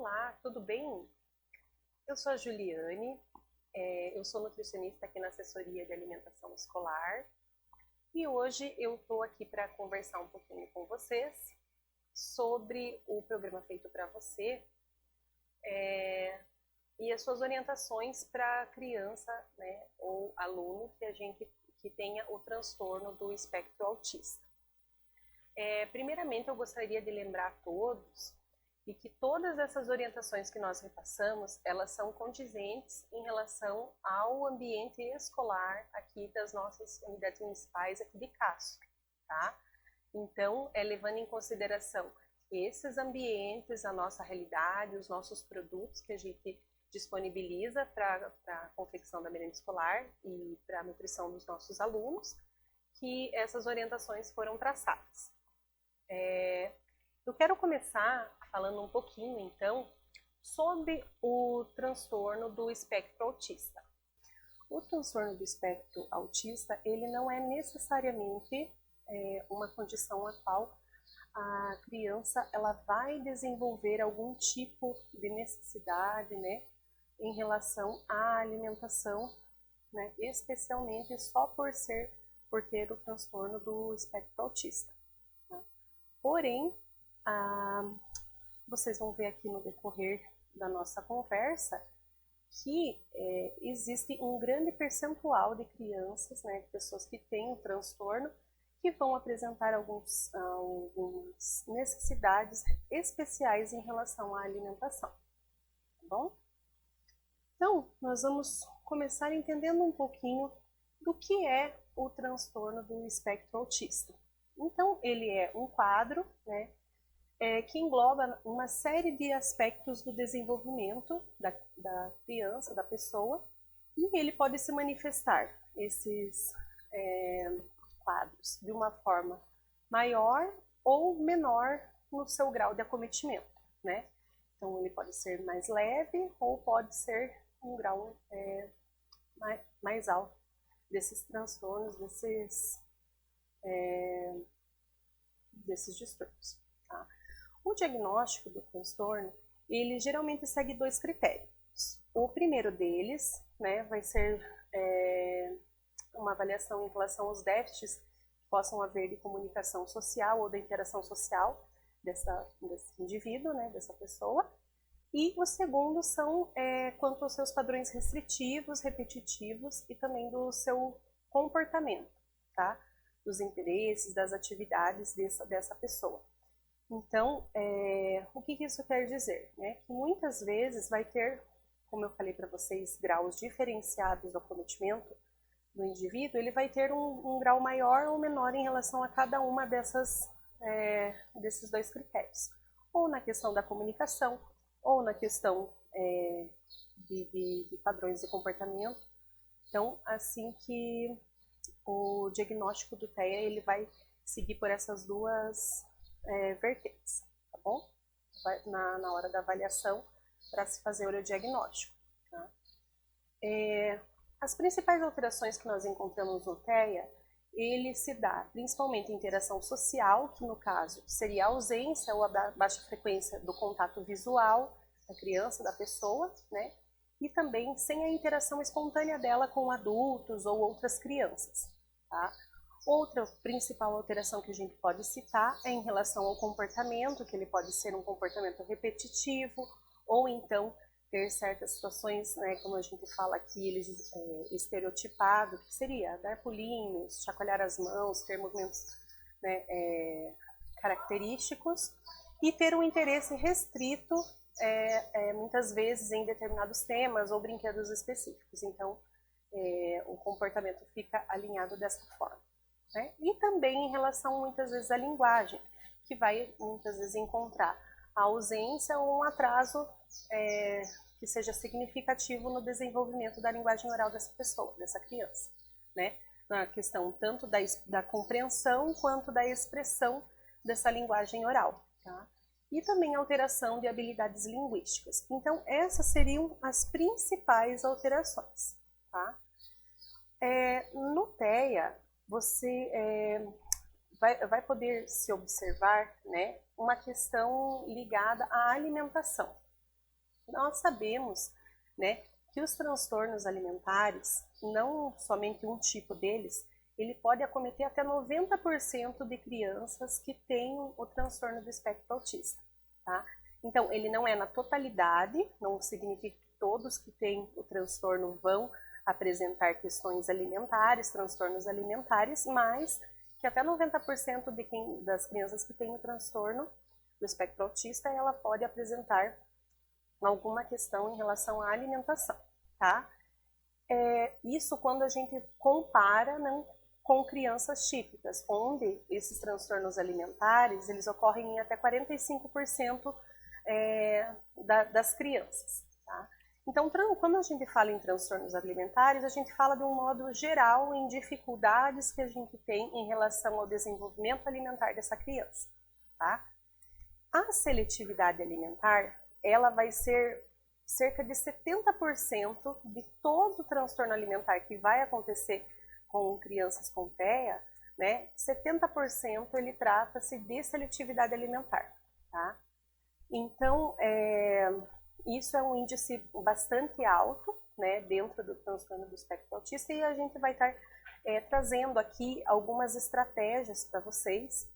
Olá, tudo bem? Eu sou a Juliane, eu sou nutricionista aqui na assessoria de alimentação escolar e hoje eu estou aqui para conversar um pouquinho com vocês sobre o programa feito para você e as suas orientações para a criança, né, ou aluno que tenha o transtorno do espectro autista. Primeiramente, eu gostaria de lembrar a todos e que todas essas orientações que nós repassamos, elas são condizentes em relação ao ambiente escolar aqui das nossas unidades municipais aqui de Castro, tá? Então, levando em consideração esses ambientes, a nossa realidade, os nossos produtos que a gente disponibiliza para a confecção da merenda escolar e para a nutrição dos nossos alunos, que essas orientações foram traçadas. Eu quero começar falando um pouquinho, então, sobre o transtorno do espectro autista. O transtorno do espectro autista, ele não é necessariamente uma condição a qual a criança ela vai desenvolver algum tipo de necessidade, né, em relação à alimentação, né, especialmente só por ter o transtorno do espectro autista. Tá? Porém, vocês vão ver aqui no decorrer da nossa conversa que existe um grande percentual de crianças, né, de pessoas que têm o transtorno, que vão apresentar algumas necessidades especiais em relação à alimentação, tá bom? Então, nós vamos começar entendendo um pouquinho do que é o transtorno do espectro autista. Então, ele é um quadro, né, que engloba uma série de aspectos do desenvolvimento da criança, da pessoa, e ele pode se manifestar, esses quadros, de uma forma maior ou menor no seu grau de acometimento, né? Então, ele pode ser mais leve ou pode ser um grau mais alto desses transtornos, desses distúrbios. Tá? O diagnóstico do transtorno, ele geralmente segue dois critérios. O primeiro deles, né, vai ser uma avaliação em relação aos déficits que possam haver de comunicação social ou da interação social desse indivíduo, né, dessa pessoa. E o segundo são quanto aos seus padrões restritivos, repetitivos e também do seu comportamento, tá? Dos interesses, das atividades dessa pessoa. Então, o que isso quer dizer? Né? Que muitas vezes vai ter, como eu falei para vocês, graus diferenciados do acometimento do indivíduo, ele vai ter um grau maior ou menor em relação a cada uma desses dois critérios. Ou na questão da comunicação, ou na questão de padrões de comportamento. Então, assim que o diagnóstico do TEA, ele vai seguir por essas duas vertentes, tá bom? Na hora da avaliação, para se fazer o diagnóstico. Tá? As principais alterações que nós encontramos no TEA, ele se dá principalmente em interação social, que no caso seria a ausência ou a baixa frequência do contato visual da criança, da pessoa, né? E também sem a interação espontânea dela com adultos ou outras crianças, tá? Outra principal alteração que a gente pode citar é em relação ao comportamento, que ele pode ser um comportamento repetitivo, ou então ter certas situações, né, como a gente fala aqui, ele estereotipado, que seria dar pulinhos, chacoalhar as mãos, ter movimentos, né, característicos, e ter um interesse restrito, muitas vezes, em determinados temas ou brinquedos específicos. Então, o comportamento fica alinhado dessa forma. Né? E também em relação, muitas vezes, à linguagem, que vai, muitas vezes, encontrar a ausência ou um atraso que seja significativo no desenvolvimento da linguagem oral dessa pessoa, dessa criança. Né? Na questão tanto da compreensão quanto da expressão dessa linguagem oral. Tá? E também alteração de habilidades linguísticas. Então, essas seriam as principais alterações. Tá? No TEA, você vai poder se observar, né, uma questão ligada à alimentação. nós sabemos, né, que os transtornos alimentares, não somente um tipo deles, ele pode acometer até 90% de crianças que têm o transtorno do espectro autista, tá? Então, ele não é na totalidade, não significa que todos que têm o transtorno vão apresentar questões alimentares, transtornos alimentares, mas que até 90% das crianças que têm o transtorno do espectro autista, ela pode apresentar alguma questão em relação à alimentação, tá? Isso quando a gente compara, né, com crianças típicas, onde esses transtornos alimentares, eles ocorrem em até 45% das crianças, tá? Então, quando a gente fala em transtornos alimentares, a gente fala de um modo geral em dificuldades que a gente tem em relação ao desenvolvimento alimentar dessa criança, tá? A seletividade alimentar, ela vai ser cerca de 70% de todo o transtorno alimentar que vai acontecer com crianças com TEA, né? 70% ele trata-se de seletividade alimentar, tá? Então, isso é um índice bastante alto, né, dentro do transtorno do espectro autista, e a gente vai estar trazendo aqui algumas estratégias para vocês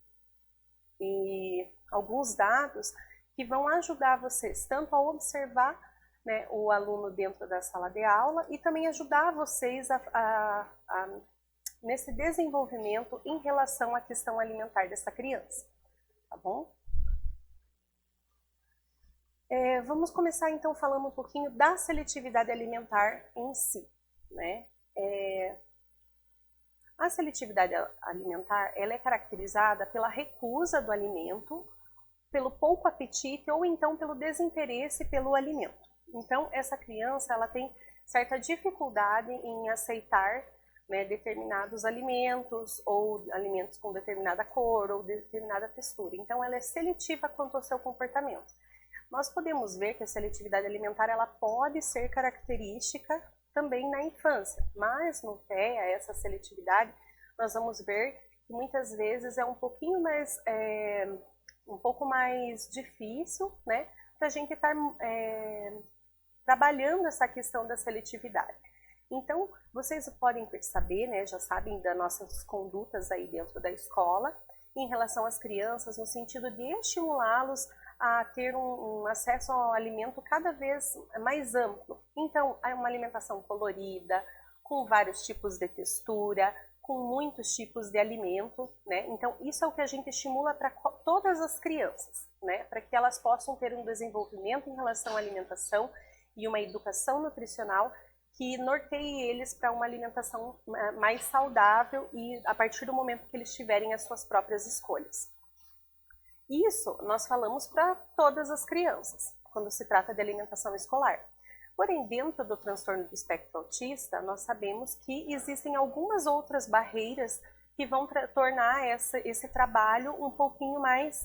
e alguns dados que vão ajudar vocês tanto a observar, né, o aluno dentro da sala de aula e também ajudar vocês nesse desenvolvimento em relação à questão alimentar dessa criança, tá bom? Vamos começar então falando um pouquinho da seletividade alimentar em si, né? A seletividade alimentar, ela é caracterizada pela recusa do alimento, pelo pouco apetite ou então pelo desinteresse pelo alimento. Então, essa criança, ela tem certa dificuldade em aceitar, né, determinados alimentos ou alimentos com determinada cor ou determinada textura. Então, ela é seletiva quanto ao seu comportamento. Nós podemos ver que a seletividade alimentar ela pode ser característica também na infância, mas no TEA, essa seletividade, nós vamos ver que muitas vezes é um pouquinho mais, um pouco mais difícil, né, para a gente estar trabalhando essa questão da seletividade. Então, vocês podem perceber, né, já sabem das nossas condutas aí dentro da escola, em relação às crianças, no sentido de estimulá-los a ter um acesso ao alimento cada vez mais amplo. Então, é uma alimentação colorida, com vários tipos de textura, com muitos tipos de alimento, né? Então, isso é o que a gente estimula para todas as crianças, né? Para que elas possam ter um desenvolvimento em relação à alimentação e uma educação nutricional que norteie eles para uma alimentação mais saudável e a partir do momento que eles tiverem as suas próprias escolhas. Isso nós falamos para todas as crianças, quando se trata de alimentação escolar. Porém, dentro do transtorno do espectro autista, nós sabemos que existem algumas outras barreiras que vão tornar esse trabalho um pouquinho mais,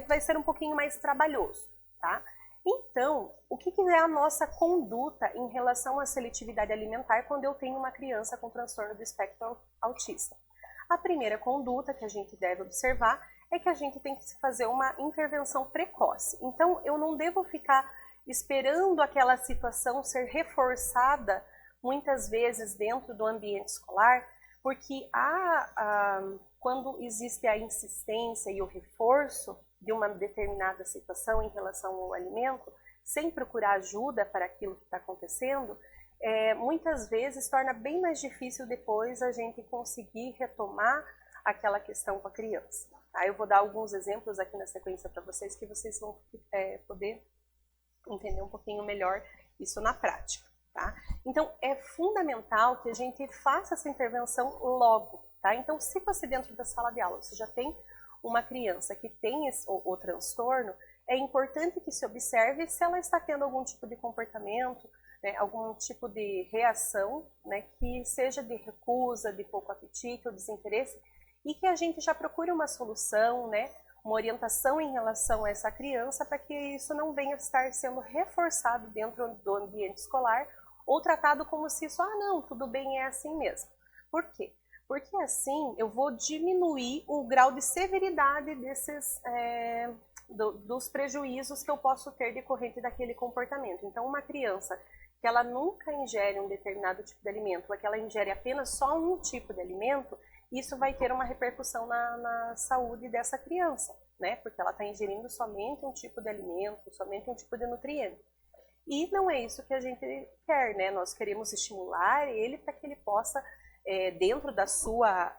vai ser um pouquinho mais trabalhoso, tá? Então, o que é a nossa conduta em relação à seletividade alimentar quando eu tenho uma criança com transtorno do espectro autista? A primeira conduta que a gente deve observar é que a gente tem que fazer uma intervenção precoce. Então, eu não devo ficar esperando aquela situação ser reforçada muitas vezes dentro do ambiente escolar, porque quando existe a insistência e o reforço de uma determinada situação em relação ao alimento, sem procurar ajuda para aquilo que está acontecendo, muitas vezes torna bem mais difícil depois a gente conseguir retomar aquela questão com a criança. Tá? Eu vou dar alguns exemplos aqui na sequência para vocês, que vocês vão poder entender um pouquinho melhor isso na prática. Tá? Então, é fundamental que a gente faça essa intervenção logo. Tá? Então, se você dentro da sala de aula, você já tem uma criança que tem o transtorno, é importante que se observe se ela está tendo algum tipo de comportamento, né, algum tipo de reação, né, que seja de recusa, de pouco apetite ou desinteresse, e que a gente já procure uma solução, né, uma orientação em relação a essa criança para que isso não venha estar sendo reforçado dentro do ambiente escolar ou tratado como se isso, não, tudo bem, é assim mesmo. Por quê? Porque assim eu vou diminuir o grau de severidade dos prejuízos que eu posso ter decorrente daquele comportamento. Então, uma criança que ela nunca ingere um determinado tipo de alimento, ou que ela ingere apenas só um tipo de alimento, isso vai ter uma repercussão na saúde dessa criança, né? Porque ela está ingerindo somente um tipo de alimento, somente um tipo de nutriente. E não é isso que a gente quer, né? Nós queremos estimular ele para que ele possa, dentro da sua,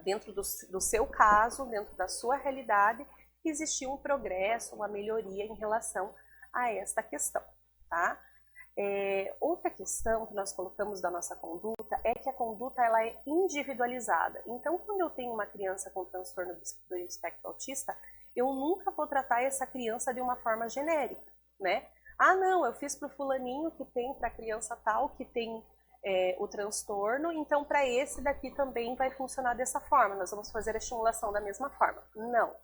dentro do seu caso, dentro da sua realidade, existir um progresso, uma melhoria em relação a esta questão, tá? Outra questão que nós colocamos da nossa conduta é que a conduta ela é individualizada. Então, quando eu tenho uma criança com transtorno do espectro autista, eu nunca vou tratar essa criança de uma forma genérica, né? Ah, não, eu fiz para o fulaninho que tem, para a criança tal, que tem o transtorno, então para esse daqui também vai funcionar dessa forma, nós vamos fazer a estimulação da mesma forma. Não,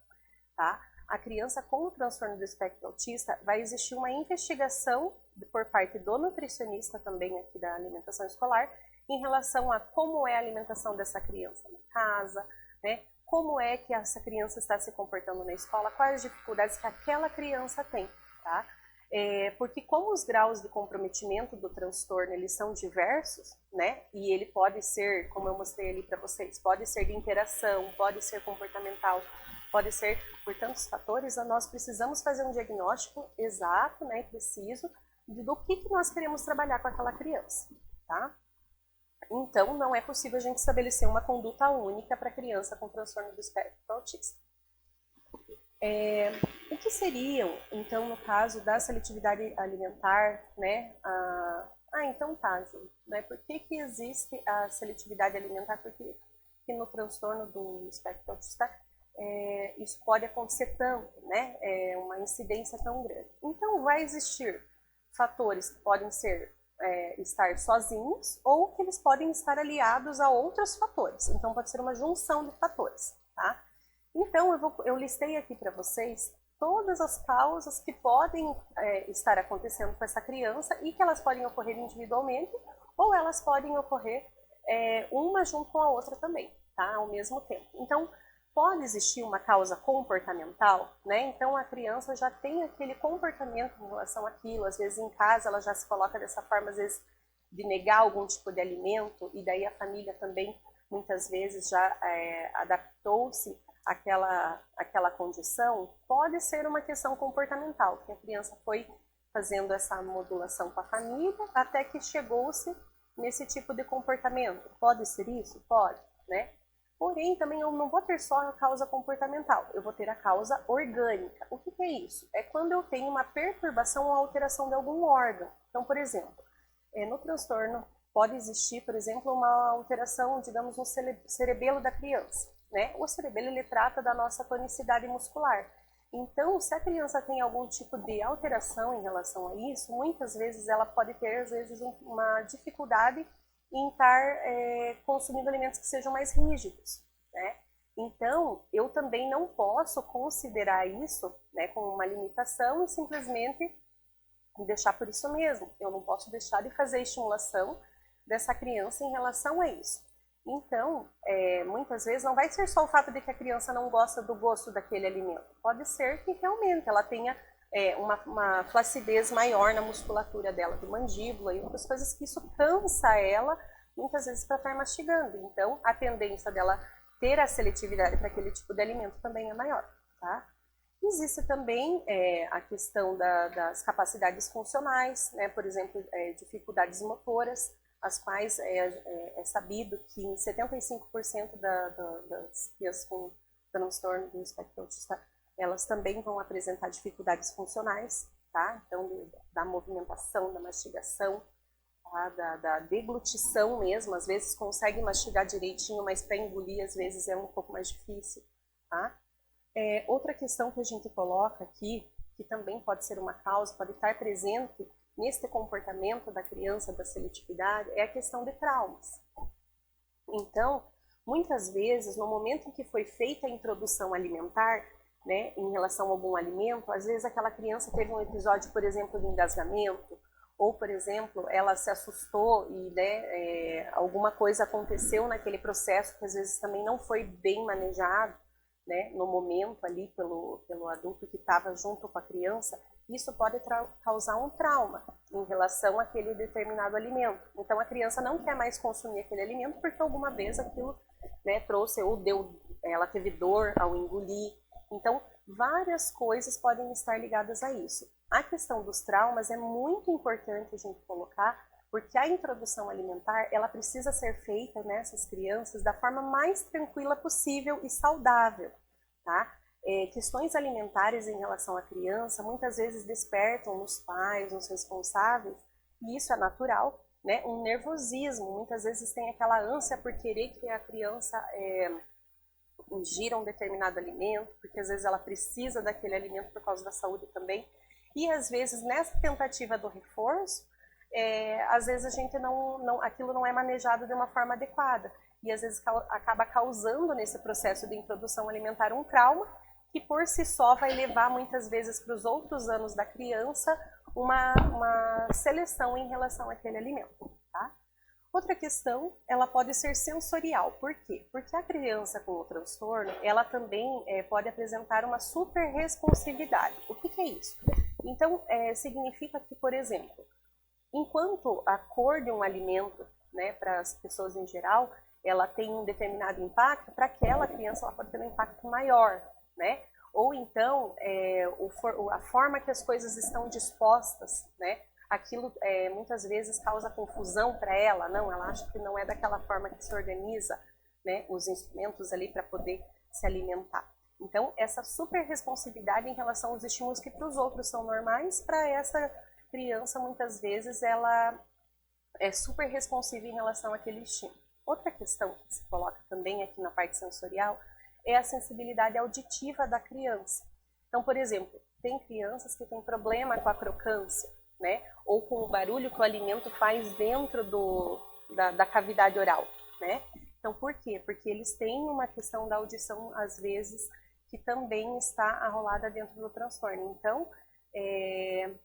tá? A criança com o transtorno do espectro autista, vai existir uma investigação por parte do nutricionista também aqui da alimentação escolar, em relação a como é a alimentação dessa criança na casa, né? Como é que essa criança está se comportando na escola, quais as dificuldades que aquela criança tem, tá? Porque como os graus de comprometimento do transtorno, eles são diversos, né? E ele pode ser, como eu mostrei ali para vocês, pode ser de interação, pode ser comportamental, pode ser por tantos fatores, nós precisamos fazer um diagnóstico exato, né, preciso, do que nós queremos trabalhar com aquela criança, tá? Então, não é possível a gente estabelecer uma conduta única para criança com transtorno do espectro autista. O que seriam, então, no caso da seletividade alimentar, né? Então tá, Ju, né? Por que existe a seletividade alimentar? Porque no transtorno do espectro autista isso pode acontecer tanto, né? Uma incidência tão grande. Então, vai existir fatores que podem ser estar sozinhos ou que eles podem estar aliados a outros fatores. Então, pode ser uma junção de fatores, tá? Então, eu listei aqui para vocês todas as causas que podem estar acontecendo com essa criança e que elas podem ocorrer individualmente ou elas podem ocorrer uma junto com a outra também, tá? Ao mesmo tempo. Então, pode existir uma causa comportamental, né? Então, a criança já tem aquele comportamento em relação àquilo, às vezes em casa ela já se coloca dessa forma, às vezes de negar algum tipo de alimento, e daí a família também, muitas vezes, já adaptou-se àquela condição. Pode ser uma questão comportamental, que a criança foi fazendo essa modulação com a família, até que chegou-se nesse tipo de comportamento. Pode ser isso? Pode, né? Porém, também eu não vou ter só a causa comportamental, eu vou ter a causa orgânica. O que é isso? É quando eu tenho uma perturbação ou alteração de algum órgão. Então, por exemplo, no transtorno pode existir, por exemplo, uma alteração, digamos, no cerebelo da criança, né? O cerebelo, ele trata da nossa tonicidade muscular. Então, se a criança tem algum tipo de alteração em relação a isso, muitas vezes ela pode ter, às vezes, uma dificuldade em estar consumindo alimentos que sejam mais rígidos, né? Então, eu também não posso considerar isso, né, como uma limitação e simplesmente deixar por isso mesmo. Eu não posso deixar de fazer a estimulação dessa criança em relação a isso. Então, muitas vezes não vai ser só o fato de que a criança não gosta do gosto daquele alimento. Pode ser que realmente ela tenha uma flacidez maior na musculatura dela, de mandíbula e outras coisas que isso cansa ela, muitas vezes, para estar mastigando. Então, a tendência dela ter a seletividade para aquele tipo de alimento também é maior, tá? Existe também a questão das capacidades funcionais, né? Por exemplo, dificuldades motoras, as quais é sabido que em 75% das crianças com transtorno do espectro autista, elas também vão apresentar dificuldades funcionais, tá? Então, da movimentação, da mastigação, tá? Da deglutição mesmo, às vezes consegue mastigar direitinho, mas para engolir, às vezes, é um pouco mais difícil, tá? Outra questão que a gente coloca aqui, que também pode ser uma causa, pode estar presente nesse comportamento da criança, da seletividade, é a questão de traumas. Então, muitas vezes, no momento em que foi feita a introdução alimentar, né, em relação a algum alimento, às vezes aquela criança teve um episódio, por exemplo, de engasgamento, ou, por exemplo, ela se assustou e, né, alguma coisa aconteceu naquele processo que às vezes também não foi bem manejado, né, no momento ali pelo adulto que estava junto com a criança, isso pode causar um trauma em relação àquele determinado alimento. Então a criança não quer mais consumir aquele alimento porque alguma vez aquilo, né, trouxe ou ela teve dor ao engolir. Então várias coisas podem estar ligadas a isso. A questão dos traumas é muito importante a gente colocar, porque a introdução alimentar, ela precisa ser feita nessas crianças da forma mais tranquila possível e saudável, tá? Questões alimentares em relação à criança muitas vezes despertam nos pais, nos responsáveis, e isso é natural, né? Um nervosismo, muitas vezes tem aquela ânsia por querer que a criança ingira um determinado alimento, porque às vezes ela precisa daquele alimento por causa da saúde também, e às vezes nessa tentativa do reforço, às vezes a gente aquilo não é manejado de uma forma adequada, e às vezes acaba causando nesse processo de introdução alimentar um trauma, que por si só vai levar muitas vezes para os outros anos da criança uma seleção em relação àquele alimento, tá? Outra questão, ela pode ser sensorial. Por quê? Porque a criança com o transtorno, ela também pode apresentar uma superresponsividade. O que é isso? Então, significa que, por exemplo, enquanto a cor de um alimento, né, para as pessoas em geral, ela tem um determinado impacto, para aquela criança ela pode ter um impacto maior, né? Ou então, a forma que as coisas estão dispostas, né? Aquilo muitas vezes causa confusão para ela, não, ela acha que não é daquela forma que se organiza, né, os instrumentos ali para poder se alimentar. Então, essa super responsividade em relação aos estímulos que para os outros são normais, para essa criança, muitas vezes, ela é super responsiva em relação àquele estímulo. Outra questão que se coloca também aqui na parte sensorial é a sensibilidade auditiva da criança. Então, por exemplo, tem crianças que têm problema com a crocância, né? Ou com o barulho que o alimento faz dentro da cavidade oral, né? Então, por quê? Porque eles têm uma questão da audição, às vezes, que também está arrolada dentro do transtorno. Então,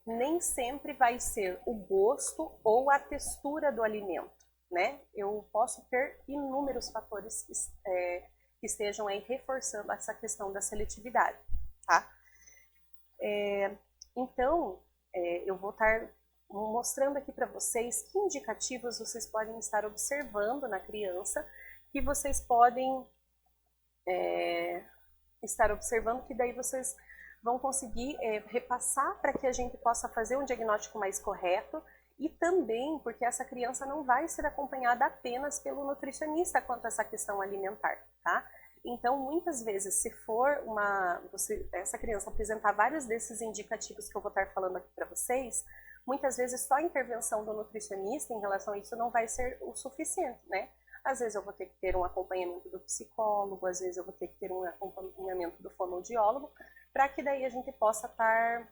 nem sempre vai ser o gosto ou a textura do alimento, né? Eu posso ter inúmeros fatores que estejam aí reforçando essa questão da seletividade, tá? Então, eu vou estar mostrando aqui para vocês que indicativos vocês podem estar observando na criança, que vocês podem estar observando, que daí vocês vão conseguir repassar para que a gente possa fazer um diagnóstico mais correto, e também porque essa criança não vai ser acompanhada apenas pelo nutricionista quanto a essa questão alimentar, tá? Então, muitas vezes, se for essa criança apresentar vários desses indicativos que eu vou estar falando aqui para vocês, muitas vezes só a intervenção do nutricionista em relação a isso não vai ser o suficiente, né? Às vezes eu vou ter que ter um acompanhamento do psicólogo, às vezes eu vou ter que ter um acompanhamento do fonoaudiólogo, para que daí a gente possa estar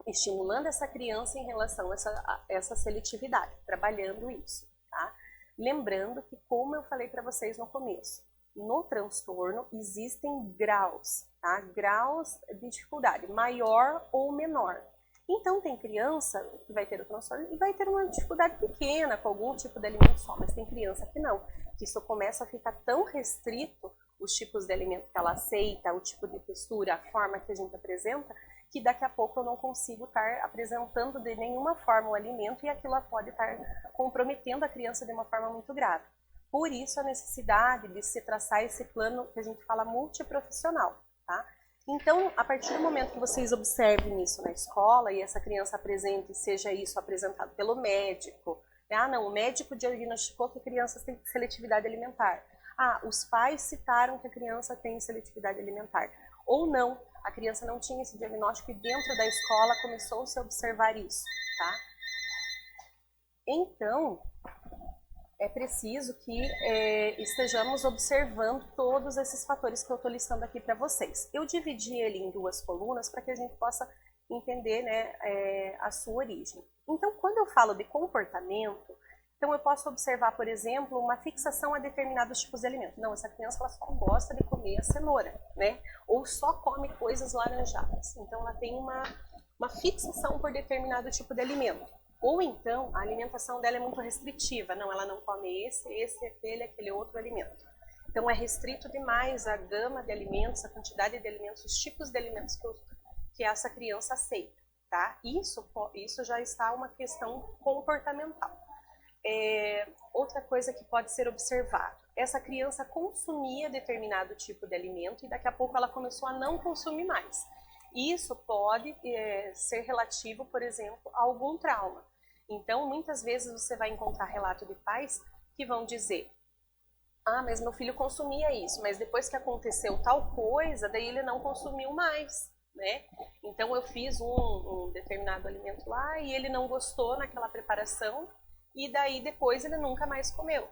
estimulando essa criança em relação a essa seletividade, trabalhando isso, tá? Lembrando que, como eu falei para vocês no começo, no transtorno existem graus, tá? Graus de dificuldade, maior ou menor. Então, tem criança que vai ter o transtorno e vai ter uma dificuldade pequena com algum tipo de alimento só, mas tem criança que não, que isso começa a ficar tão restrito, os tipos de alimento que ela aceita, o tipo de textura, a forma que a gente apresenta, que daqui a pouco eu não consigo estar apresentando de nenhuma forma o alimento e aquilo pode estar comprometendo a criança de uma forma muito grave. Por isso a necessidade de se traçar esse plano que a gente fala multiprofissional, tá? Então, a partir do momento que vocês observem isso na escola e essa criança apresente, seja isso apresentado pelo médico, ah, não, o médico diagnosticou que a criança tem seletividade alimentar. Ah, os pais citaram que a criança tem seletividade alimentar. Ou não, a criança não tinha esse diagnóstico e dentro da escola começou-se a observar isso, tá? Então, é preciso que estejamos observando todos esses fatores que eu estou listando aqui para vocês. Eu dividi ele em duas colunas para que a gente possa entender, né, a sua origem. Então, quando eu falo de comportamento, então eu posso observar, por exemplo, uma fixação a determinados tipos de alimentos. Não, essa criança ela só gosta de comer a cenoura, né? Ou só come coisas laranjadas. Então, ela tem uma fixação por determinado tipo de alimento. Ou então, a alimentação dela é muito restritiva. Não, ela não come esse, aquele outro alimento. Então é restrito demais a gama de alimentos, a quantidade de alimentos, os tipos de alimentos que essa criança aceita, tá? Isso já está uma questão comportamental. Outra coisa que pode ser observado, essa criança consumia determinado tipo de alimento e daqui a pouco ela começou a não consumir mais. Isso pode ser relativo, por exemplo, a algum trauma. Então, muitas vezes você vai encontrar relato de pais que vão dizer: ah, mas meu filho consumia isso, mas depois que aconteceu tal coisa, daí ele não consumiu mais, né? Então eu fiz um determinado alimento lá e ele não gostou naquela preparação e daí depois ele nunca mais comeu,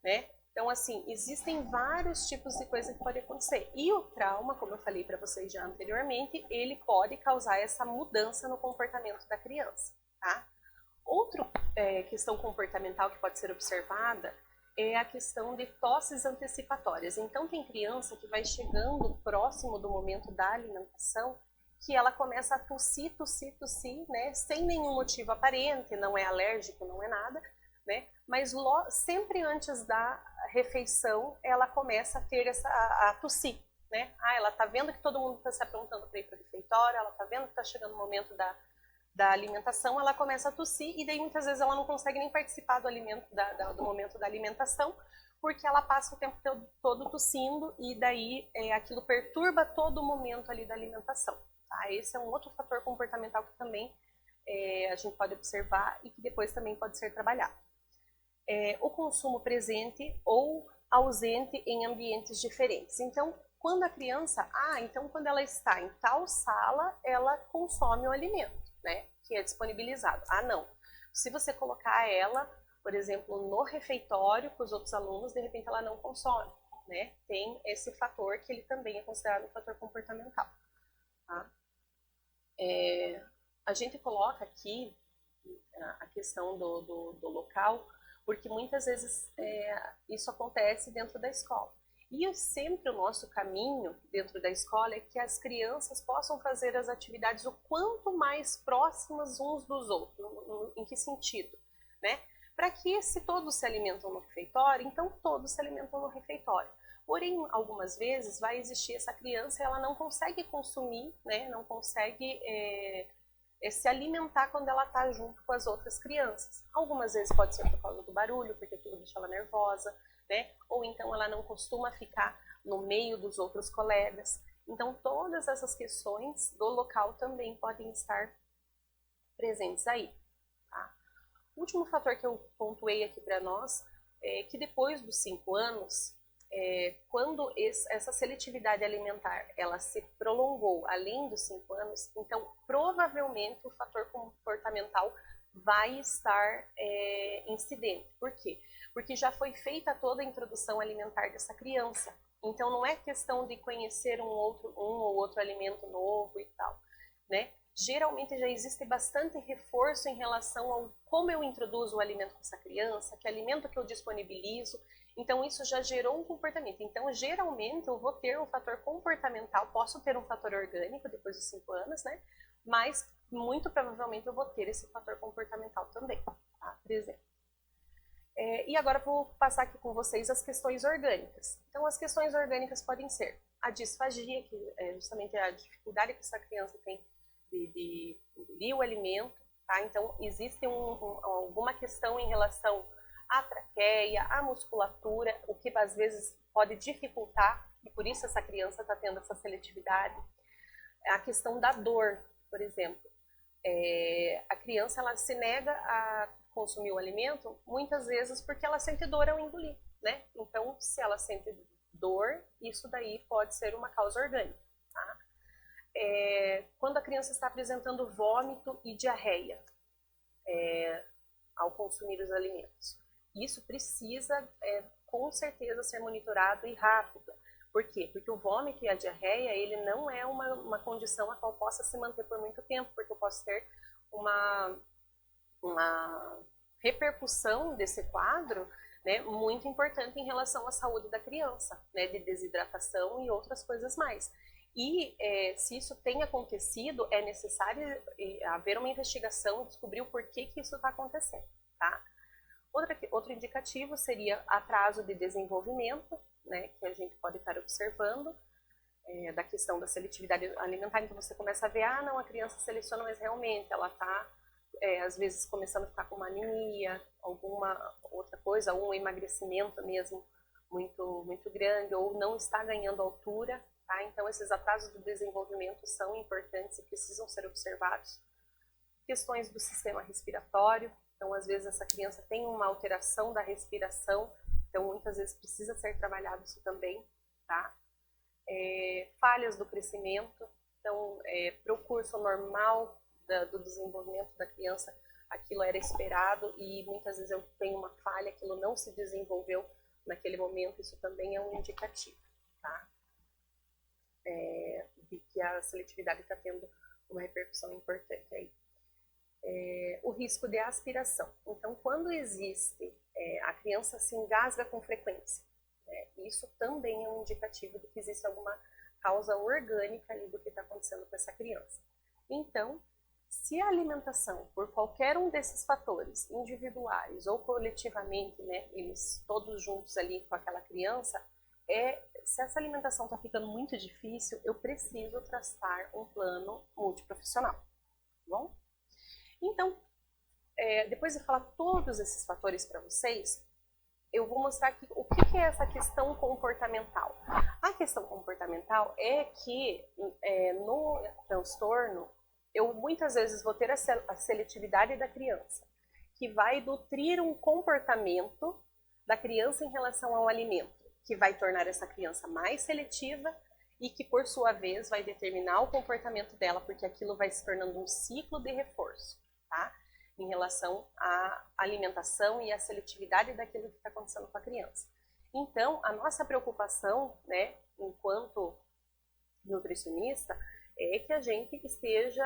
né? Então, assim, existem vários tipos de coisa que pode acontecer. E o trauma, como eu falei para vocês já anteriormente, ele pode causar essa mudança no comportamento da criança, tá? Outra questão comportamental que pode ser observada é a questão de tosses antecipatórias. Então, tem criança que vai chegando próximo do momento da alimentação que ela começa a tossir, né, sem nenhum motivo aparente, não é alérgico, não é nada, né, mas sempre antes da refeição ela começa a ter a tossir, né, ela tá vendo que todo mundo está se aprontando para ir para o refeitório, ela tá vendo que está chegando o momento da alimentação, ela começa a tossir e daí muitas vezes ela não consegue nem participar do momento da alimentação, porque ela passa o tempo todo tossindo e daí aquilo perturba todo o momento ali da alimentação. Tá? Esse é um outro fator comportamental que também a gente pode observar e que depois também pode ser trabalhado. O consumo presente ou ausente em ambientes diferentes. Então, quando a criança, então quando ela está em tal sala, ela consome o alimento, né, que é disponibilizado. Não. Se você colocar ela, por exemplo, no refeitório com os outros alunos, de repente ela não consome, né? Tem esse fator que ele também é considerado um fator comportamental. Tá? A gente coloca aqui a questão do local, porque muitas vezes isso acontece dentro da escola. E sempre o nosso caminho dentro da escola é que as crianças possam fazer as atividades o quanto mais próximas uns dos outros. Em que sentido? Né? Para que se todos se alimentam no refeitório, então todos se alimentam no refeitório. Porém, algumas vezes vai existir essa criança e ela não consegue consumir, né? Não consegue se alimentar quando ela está junto com as outras crianças. Algumas vezes pode ser por causa do barulho, porque aquilo deixa ela nervosa, né? Ou então ela não costuma ficar no meio dos outros colegas. Então, todas essas questões do local também podem estar presentes aí. Tá? O último fator que eu pontuei aqui para nós é que depois dos 5 anos, quando essa seletividade alimentar ela se prolongou além dos 5 anos, então provavelmente o fator comportamental vai estar incidente. Por quê? Porque já foi feita toda a introdução alimentar dessa criança. Então não é questão de conhecer um ou outro alimento novo e tal, né? Geralmente já existe bastante reforço em relação ao como eu introduzo o alimento para essa criança, que alimento que eu disponibilizo. Então isso já gerou um comportamento. Então geralmente eu vou ter um fator comportamental, posso ter um fator orgânico depois dos 5 anos, né? Mas muito provavelmente eu vou ter esse fator comportamental também, tá? Por exemplo. E agora vou passar aqui com vocês as questões orgânicas. Então as questões orgânicas podem ser a disfagia, que é justamente a dificuldade que essa criança tem de engolir o alimento, tá? Então existe alguma questão em relação à traqueia, à musculatura, o que às vezes pode dificultar, e por isso essa criança está tendo essa seletividade. A questão da dor, por exemplo. A criança ela se nega a consumir o alimento muitas vezes porque ela sente dor ao engolir, né? Então, se ela sente dor, isso daí pode ser uma causa orgânica, tá? Quando a criança está apresentando vômito e diarreia ao consumir os alimentos, isso precisa com certeza ser monitorado e rápido. Por quê? Porque o vômito e a diarreia, ele não é uma condição a qual possa se manter por muito tempo, porque eu posso ter uma repercussão desse quadro, né, muito importante em relação à saúde da criança, né, de desidratação e outras coisas mais. E se isso tem acontecido, é necessário haver uma investigação, descobrir o porquê que isso está acontecendo, tá? Outro indicativo seria atraso de desenvolvimento, né, que a gente pode estar observando, da questão da seletividade alimentar. Então você começa a ver, ah, não, a criança seleciona, mas realmente ela está, às vezes, começando a ficar com uma anemia, alguma outra coisa, ou um emagrecimento mesmo muito, muito grande, ou não está ganhando altura, tá? Então esses atrasos do desenvolvimento são importantes e precisam ser observados. Questões do sistema respiratório, então às vezes essa criança tem uma alteração da respiração, então muitas vezes precisa ser trabalhado isso também, tá? Falhas do crescimento, então para o curso normal do desenvolvimento da criança, aquilo era esperado e muitas vezes eu tenho uma falha, aquilo não se desenvolveu naquele momento, isso também é um indicativo, tá? De que a seletividade está tendo uma repercussão importante aí. O risco de aspiração. Então, quando existe, a criança se engasga com frequência, né, isso também é um indicativo de que existe alguma causa orgânica ali do que está acontecendo com essa criança. Então, se a alimentação, por qualquer um desses fatores, individuais ou coletivamente, né, eles todos juntos ali com aquela criança, se essa alimentação está ficando muito difícil, eu preciso traçar um plano multiprofissional, tá bom? Então, depois de falar todos esses fatores para vocês, eu vou mostrar aqui o que é essa questão comportamental. A questão comportamental é que no transtorno, eu muitas vezes vou ter a seletividade da criança, que vai nutrir um comportamento da criança em relação ao alimento, que vai tornar essa criança mais seletiva e que, por sua vez, vai determinar o comportamento dela, porque aquilo vai se tornando um ciclo de reforço, tá? Em relação à alimentação e à seletividade daquilo que está acontecendo com a criança. Então, a nossa preocupação, né, enquanto nutricionista, é que a gente esteja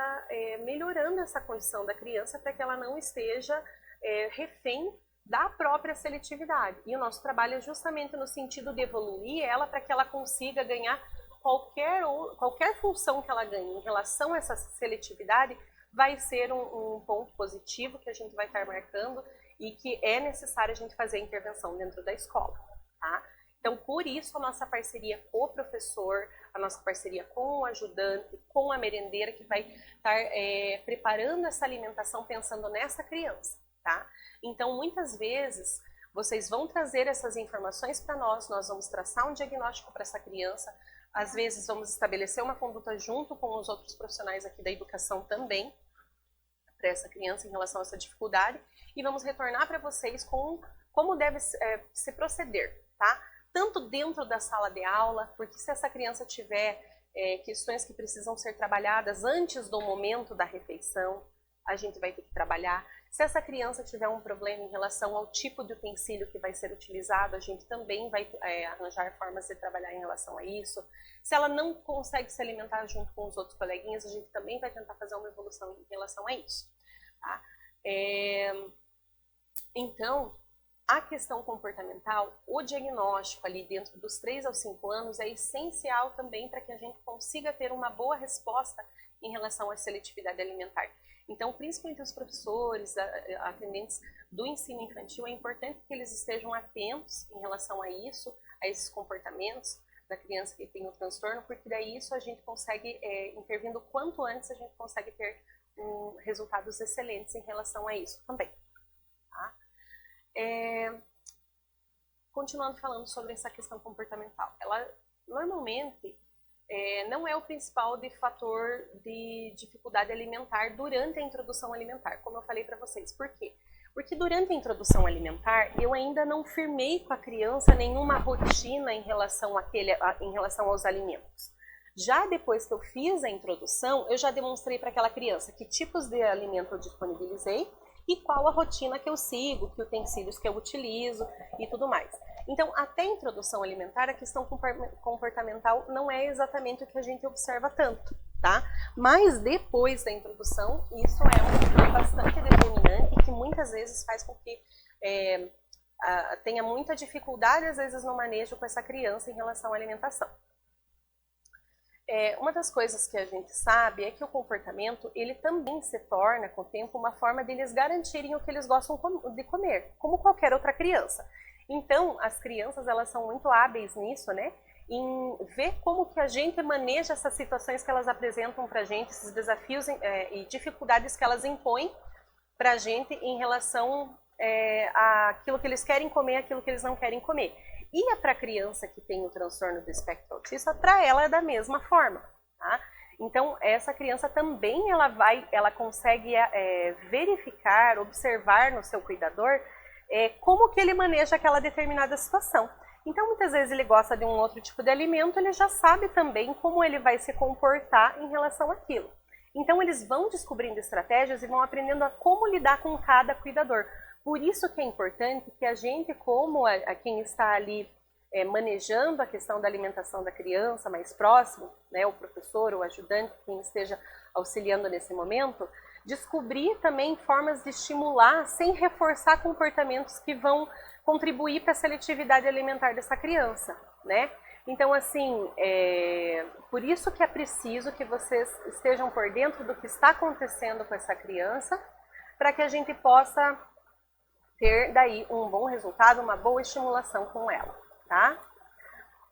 melhorando essa condição da criança para que ela não esteja refém da própria seletividade. E o nosso trabalho é justamente no sentido de evoluir ela para que ela consiga ganhar qualquer função que ela ganhe em relação a essa seletividade, vai ser um ponto positivo que a gente vai estar marcando e que é necessário a gente fazer a intervenção dentro da escola, tá? Então, por isso, a nossa parceria com o professor, a nossa parceria com o ajudante, com a merendeira, que vai estar preparando essa alimentação pensando nessa criança, tá? Então, muitas vezes, vocês vão trazer essas informações para nós vamos traçar um diagnóstico para essa criança, às vezes vamos estabelecer uma conduta junto com os outros profissionais aqui da educação também, para essa criança em relação a essa dificuldade, e vamos retornar para vocês com como deve se proceder, tá? Tanto dentro da sala de aula, porque se essa criança tiver questões que precisam ser trabalhadas antes do momento da refeição, a gente vai ter que trabalhar. Se essa criança tiver um problema em relação ao tipo de utensílio que vai ser utilizado, a gente também vai arranjar formas de trabalhar em relação a isso. Se ela não consegue se alimentar junto com os outros coleguinhas, a gente também vai tentar fazer uma evolução em relação a isso, tá? Então, a questão comportamental, o diagnóstico ali dentro dos 3 aos 5 anos é essencial também para que a gente consiga ter uma boa resposta em relação à seletividade alimentar. Então, principalmente os professores, atendentes do ensino infantil, é importante que eles estejam atentos em relação a isso, a esses comportamentos da criança que tem o transtorno, porque daí isso a gente consegue, intervindo quanto antes, a gente consegue ter resultados excelentes em relação a isso também. Tá? Continuando falando sobre essa questão comportamental, ela normalmente não é o principal fator de dificuldade alimentar durante a introdução alimentar, como eu falei para vocês. Por quê? Porque durante a introdução alimentar, eu ainda não firmei com a criança nenhuma rotina em relação aos alimentos. Já depois que eu fiz a introdução, eu já demonstrei para aquela criança que tipos de alimento eu disponibilizei e qual a rotina que eu sigo, que utensílios que eu utilizo e tudo mais. Então, até a introdução alimentar, a questão comportamental não é exatamente o que a gente observa tanto, tá? Mas depois da introdução, isso é um fator bastante determinante e que muitas vezes faz com que tenha muita dificuldade, às vezes, no manejo com essa criança em relação à alimentação. Uma das coisas que a gente sabe é que o comportamento, ele também se torna, com o tempo, uma forma deles garantirem o que eles gostam de comer, como qualquer outra criança. Então, as crianças, elas são muito hábeis nisso, né? Em ver como que a gente maneja essas situações que elas apresentam para a gente, esses desafios e dificuldades que elas impõem para a gente em relação àquilo que eles querem comer, aquilo que eles não querem comer. E para a criança que tem o transtorno do espectro autista, para ela é da mesma forma, tá? Então, essa criança também ela consegue verificar, observar no seu cuidador como que ele maneja aquela determinada situação. Então, muitas vezes ele gosta de um outro tipo de alimento, ele já sabe também como ele vai se comportar em relação àquilo. Então, eles vão descobrindo estratégias e vão aprendendo a como lidar com cada cuidador. Por isso que é importante que a gente, como quem está ali manejando a questão da alimentação da criança mais próximo, né, o professor, o ajudante, quem esteja auxiliando nesse momento, descobrir também formas de estimular sem reforçar comportamentos que vão contribuir para a seletividade alimentar dessa criança, né? Então, assim, por isso que é preciso que vocês estejam por dentro do que está acontecendo com essa criança, para que a gente possa ter daí um bom resultado, uma boa estimulação com ela, tá?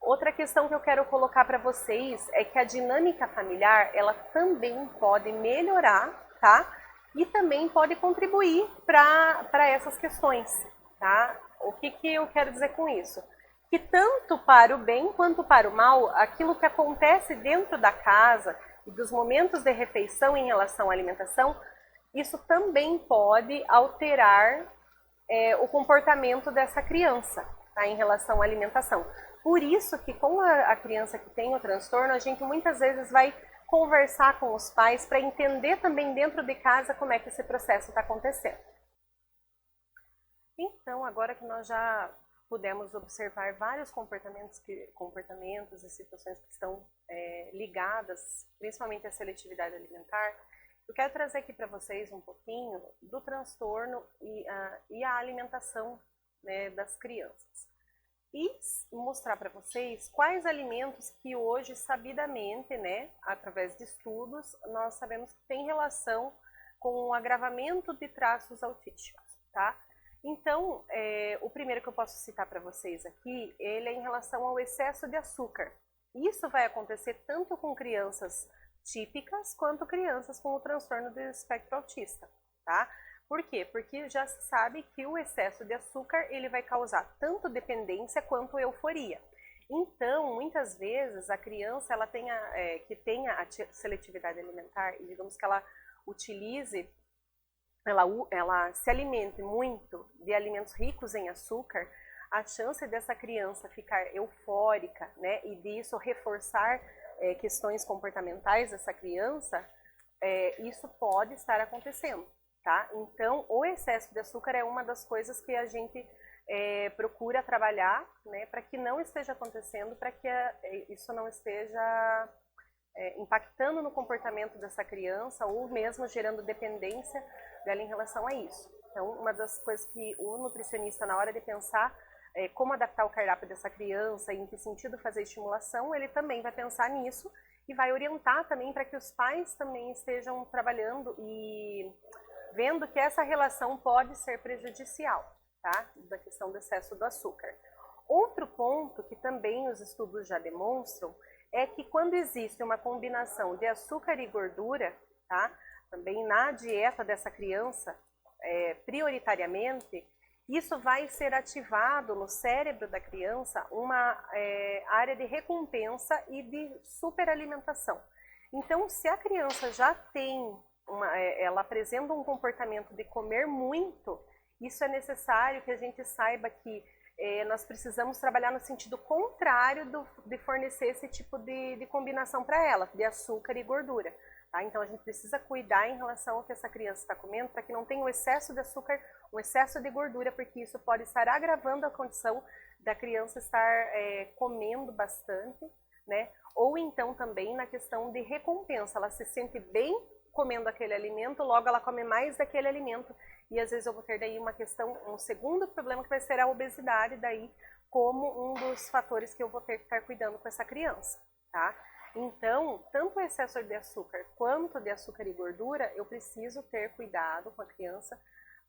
Outra questão que eu quero colocar para vocês é que a dinâmica familiar, ela também pode melhorar, tá? E também pode contribuir para essas questões, tá? O que eu quero dizer com isso? Que tanto para o bem quanto para o mal, aquilo que acontece dentro da casa e dos momentos de refeição em relação à alimentação, isso também pode alterar o comportamento dessa criança, tá, em relação à alimentação. Por isso que com a criança que tem o transtorno, a gente muitas vezes vai conversar com os pais para entender também dentro de casa como é que esse processo está acontecendo. Então, agora que nós já pudemos observar vários comportamentos e situações que estão ligadas, principalmente à seletividade alimentar, eu quero trazer aqui para vocês um pouquinho do transtorno e a alimentação, né, das crianças. E mostrar para vocês quais alimentos que hoje, sabidamente, né, através de estudos, nós sabemos que tem relação com o agravamento de traços autísticos, tá? Então, o primeiro que eu posso citar para vocês aqui, ele é em relação ao excesso de açúcar. Isso vai acontecer tanto com crianças típicas quanto crianças com o transtorno do espectro autista, tá? Por quê? Porque já se sabe que o excesso de açúcar ele vai causar tanto dependência quanto euforia. Então, muitas vezes a criança ela que tenha a seletividade alimentar e digamos que ela utilize, ela se alimente muito de alimentos ricos em açúcar, a chance dessa criança ficar eufórica, né, e disso reforçar questões comportamentais dessa criança, isso pode estar acontecendo, tá? Então, o excesso de açúcar é uma das coisas que a gente procura trabalhar, né, para que não esteja acontecendo, para que isso não esteja impactando no comportamento dessa criança ou mesmo gerando dependência dela em relação a isso. Então, uma das coisas que o nutricionista, na hora de pensar como adaptar o cardápio dessa criança e em que sentido fazer estimulação, ele também vai pensar nisso e vai orientar também para que os pais também estejam trabalhando e vendo que essa relação pode ser prejudicial, tá? Da questão do excesso do açúcar. Outro ponto que também os estudos já demonstram é que quando existe uma combinação de açúcar e gordura, tá? Também na dieta dessa criança, prioritariamente, isso vai ser ativado no cérebro da criança uma área de recompensa e de superalimentação. Então, se a criança já tem, ela apresenta um comportamento de comer muito, isso é necessário que a gente saiba que nós precisamos trabalhar no sentido contrário de fornecer esse tipo de combinação para ela, de açúcar e gordura. Tá? Então, a gente precisa cuidar em relação ao que essa criança está comendo, para que não tenha um excesso de açúcar, um excesso de gordura, porque isso pode estar agravando a condição da criança estar comendo bastante, né? Ou então também na questão de recompensa, ela se sente bem comendo aquele alimento, logo ela come mais daquele alimento, e às vezes eu vou ter daí uma questão, um segundo problema que vai ser a obesidade daí, como um dos fatores que eu vou ter que estar cuidando com essa criança, tá? Então, tanto o excesso de açúcar quanto de açúcar e gordura, eu preciso ter cuidado com a criança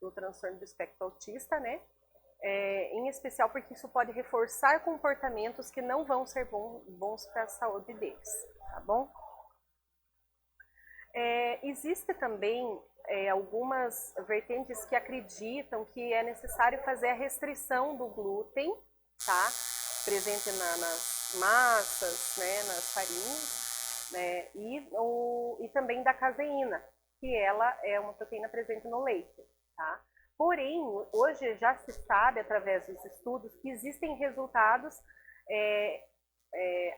do transtorno do espectro autista, né? em especial porque isso pode reforçar comportamentos que não vão ser bons para a saúde deles, tá bom? Existe também algumas vertentes que acreditam que é necessário fazer a restrição do glúten, tá? Presente nas massas, né, nas farinhas, né, e também da caseína, que ela é uma proteína presente no leite, tá? Porém, hoje já se sabe, através dos estudos, que existem resultados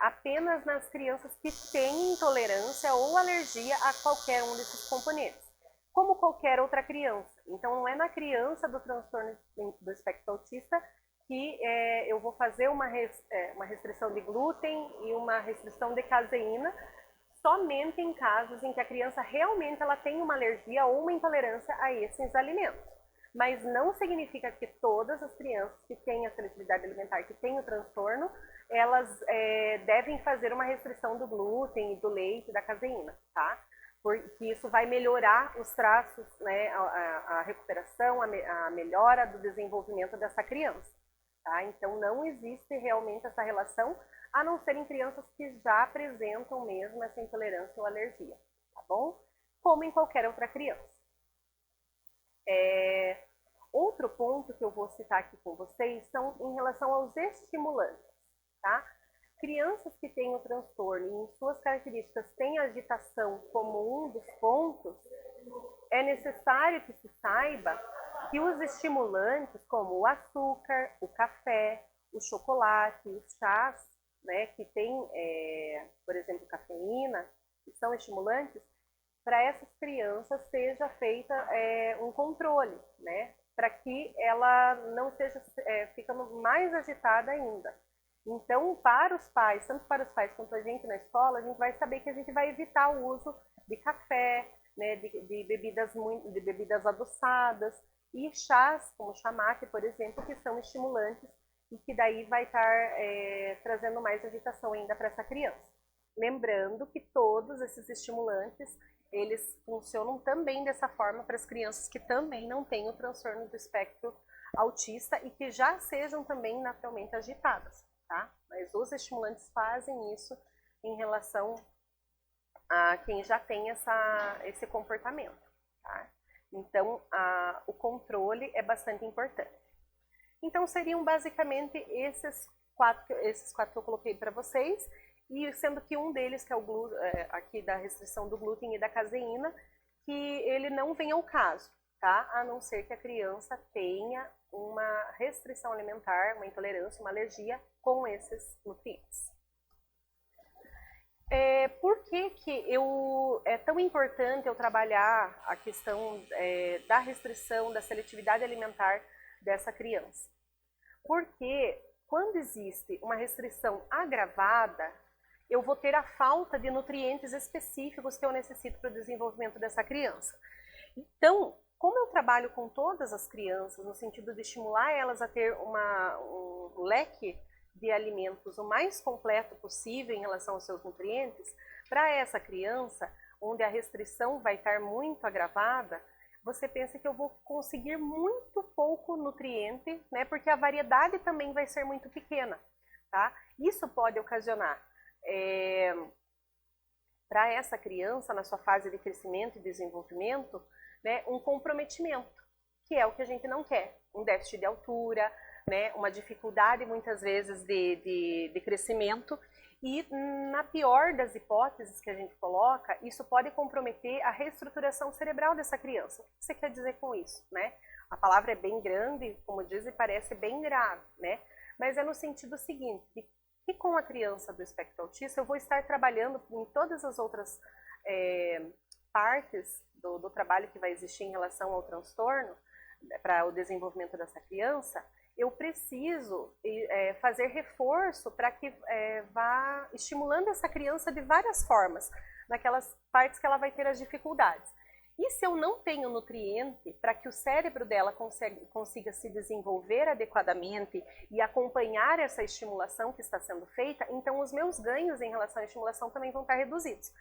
apenas nas crianças que têm intolerância ou alergia a qualquer um desses componentes, como qualquer outra criança. Então, não é na criança do transtorno do espectro autista que eu vou fazer uma restrição de glúten e uma restrição de caseína, somente em casos em que a criança realmente ela tem uma alergia ou uma intolerância a esses alimentos. Mas não significa que todas as crianças que têm a seletividade alimentar, que têm o transtorno, elas devem fazer uma restrição do glúten, do leite, da caseína, tá? Porque isso vai melhorar os traços, né, a recuperação, a melhora do desenvolvimento dessa criança, tá? Então não existe realmente essa relação, a não ser em crianças que já apresentam mesmo essa intolerância ou alergia, tá bom? Como em qualquer outra criança. Outro ponto que eu vou citar aqui com vocês são em relação aos estimulantes, tá? Crianças que têm o transtorno e em suas características têm agitação como um dos pontos, é necessário que se saiba que os estimulantes como o açúcar, o café, o chocolate, os chás, né, que tem, por exemplo, cafeína, que são estimulantes, para essas crianças seja feita um controle, né, para que ela não seja ficando mais agitada ainda. Então, para os pais, tanto para os pais quanto a gente na escola, a gente vai saber que a gente vai evitar o uso de café, né, de bebidas adoçadas e chás, como chamate, por exemplo, que são estimulantes e que daí vai estar trazendo mais agitação ainda para essa criança. Lembrando que todos esses estimulantes, eles funcionam também dessa forma para as crianças que também não têm o transtorno do espectro autista e que já sejam também naturalmente agitadas, tá? Mas os estimulantes fazem isso em relação a quem já tem esse comportamento, tá? Então, o controle é bastante importante. Então, seriam basicamente esses quatro que eu coloquei para vocês, e sendo que um deles, que é o aqui da restrição do glúten e da caseína, que ele não vem ao caso, tá? A não ser que a criança tenha uma restrição alimentar, uma intolerância, uma alergia com esses nutrientes. Por que é tão importante eu trabalhar a questão da restrição, da seletividade alimentar dessa criança? Porque quando existe uma restrição agravada, eu vou ter a falta de nutrientes específicos que eu necessito para o desenvolvimento dessa criança. Então, como eu trabalho com todas as crianças, no sentido de estimular elas a ter um leque de alimentos o mais completo possível em relação aos seus nutrientes, para essa criança, onde a restrição vai estar muito agravada, você pensa que eu vou conseguir muito pouco nutriente, né? Porque a variedade também vai ser muito pequena, tá? Isso pode ocasionar para essa criança, na sua fase de crescimento e desenvolvimento, né, um comprometimento, que é o que a gente não quer. Um déficit de altura, né, uma dificuldade muitas vezes de crescimento, e na pior das hipóteses que a gente coloca, isso pode comprometer a reestruturação cerebral dessa criança. O que você quer dizer com isso, né? A palavra é bem grande, como diz, e parece bem grave, né? Mas é no sentido seguinte, que com a criança do espectro autista eu vou estar trabalhando em todas as outras partes do trabalho que vai existir em relação ao transtorno, para o desenvolvimento dessa criança, eu preciso fazer reforço para que vá estimulando essa criança de várias formas, naquelas partes que ela vai ter as dificuldades. E se eu não tenho nutriente para que o cérebro dela consiga se desenvolver adequadamente e acompanhar essa estimulação que está sendo feita, então os meus ganhos em relação à estimulação também vão estar reduzidos.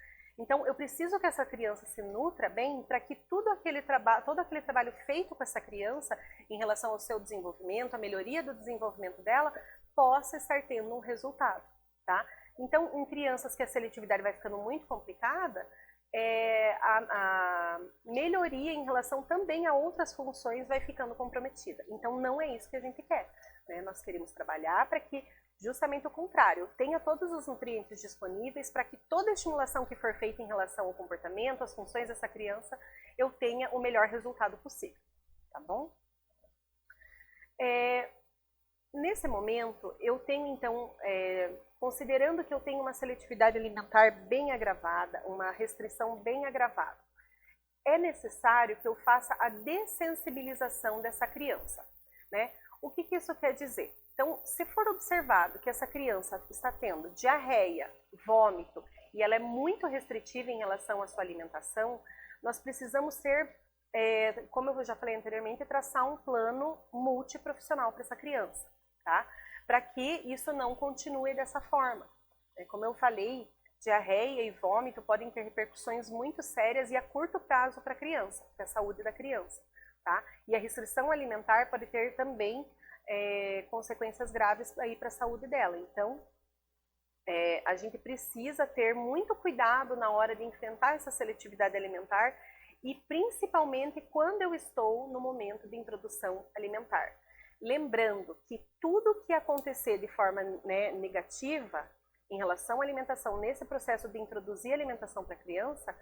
Então, eu preciso que essa criança se nutra bem para que todo aquele trabalho feito com essa criança em relação ao seu desenvolvimento, a melhoria do desenvolvimento dela, possa estar tendo um resultado, tá? Então, em crianças que a seletividade vai ficando muito complicada, a melhoria em relação também a outras funções vai ficando comprometida. Então, não é isso que a gente quer, né? Nós queremos trabalhar para que justamente o contrário, tenha todos os nutrientes disponíveis para que toda a estimulação que for feita em relação ao comportamento, às funções dessa criança, eu tenha o melhor resultado possível, tá bom? Nesse momento, eu tenho então, considerando que eu tenho uma seletividade alimentar bem agravada, uma restrição bem agravada, é necessário que eu faça a dessensibilização dessa criança, né? O que isso quer dizer? Então, se for observado que essa criança está tendo diarreia, vômito, e ela é muito restritiva em relação à sua alimentação, nós precisamos ter, como eu já falei anteriormente, traçar um plano multiprofissional para essa criança, tá? Para que isso não continue dessa forma. Como eu falei, diarreia e vômito podem ter repercussões muito sérias e a curto prazo para a criança, para a saúde da criança, tá? E a restrição alimentar pode ter também consequências graves aí para a saúde dela. Então, a gente precisa ter muito cuidado na hora de enfrentar essa seletividade alimentar e principalmente quando eu estou no momento de introdução alimentar. Lembrando que tudo que acontecer de forma negativa em relação à alimentação nesse processo de introduzir alimentação para a criança,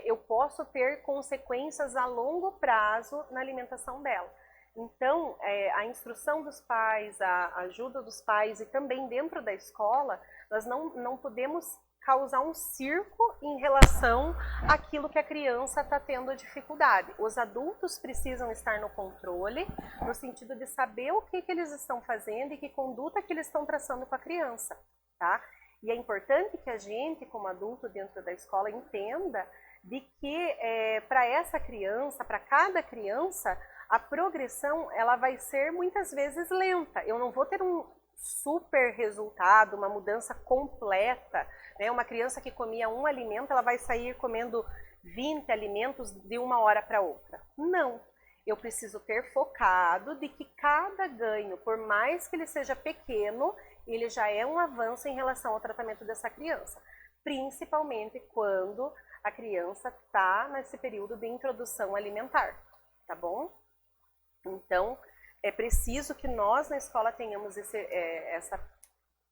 eu posso ter consequências a longo prazo na alimentação dela. Então, a instrução dos pais, a ajuda dos pais e também dentro da escola, nós não podemos causar um circo em relação àquilo que a criança está tendo dificuldade. Os adultos precisam estar no controle, no sentido de saber o que eles estão fazendo e que conduta que eles estão traçando com a criança, tá? E é importante que a gente, como adulto dentro da escola, entenda de que para essa criança, para cada criança, a progressão ela vai ser muitas vezes lenta. Eu não vou ter um super resultado, uma mudança completa, né? Uma criança que comia um alimento, ela vai sair comendo 20 alimentos de uma hora para outra. Não. Eu preciso ter focado de que cada ganho, por mais que ele seja pequeno, ele já é um avanço em relação ao tratamento dessa criança. Principalmente quando a criança está nesse período de introdução alimentar, tá bom? Então, é preciso que nós na escola tenhamos essa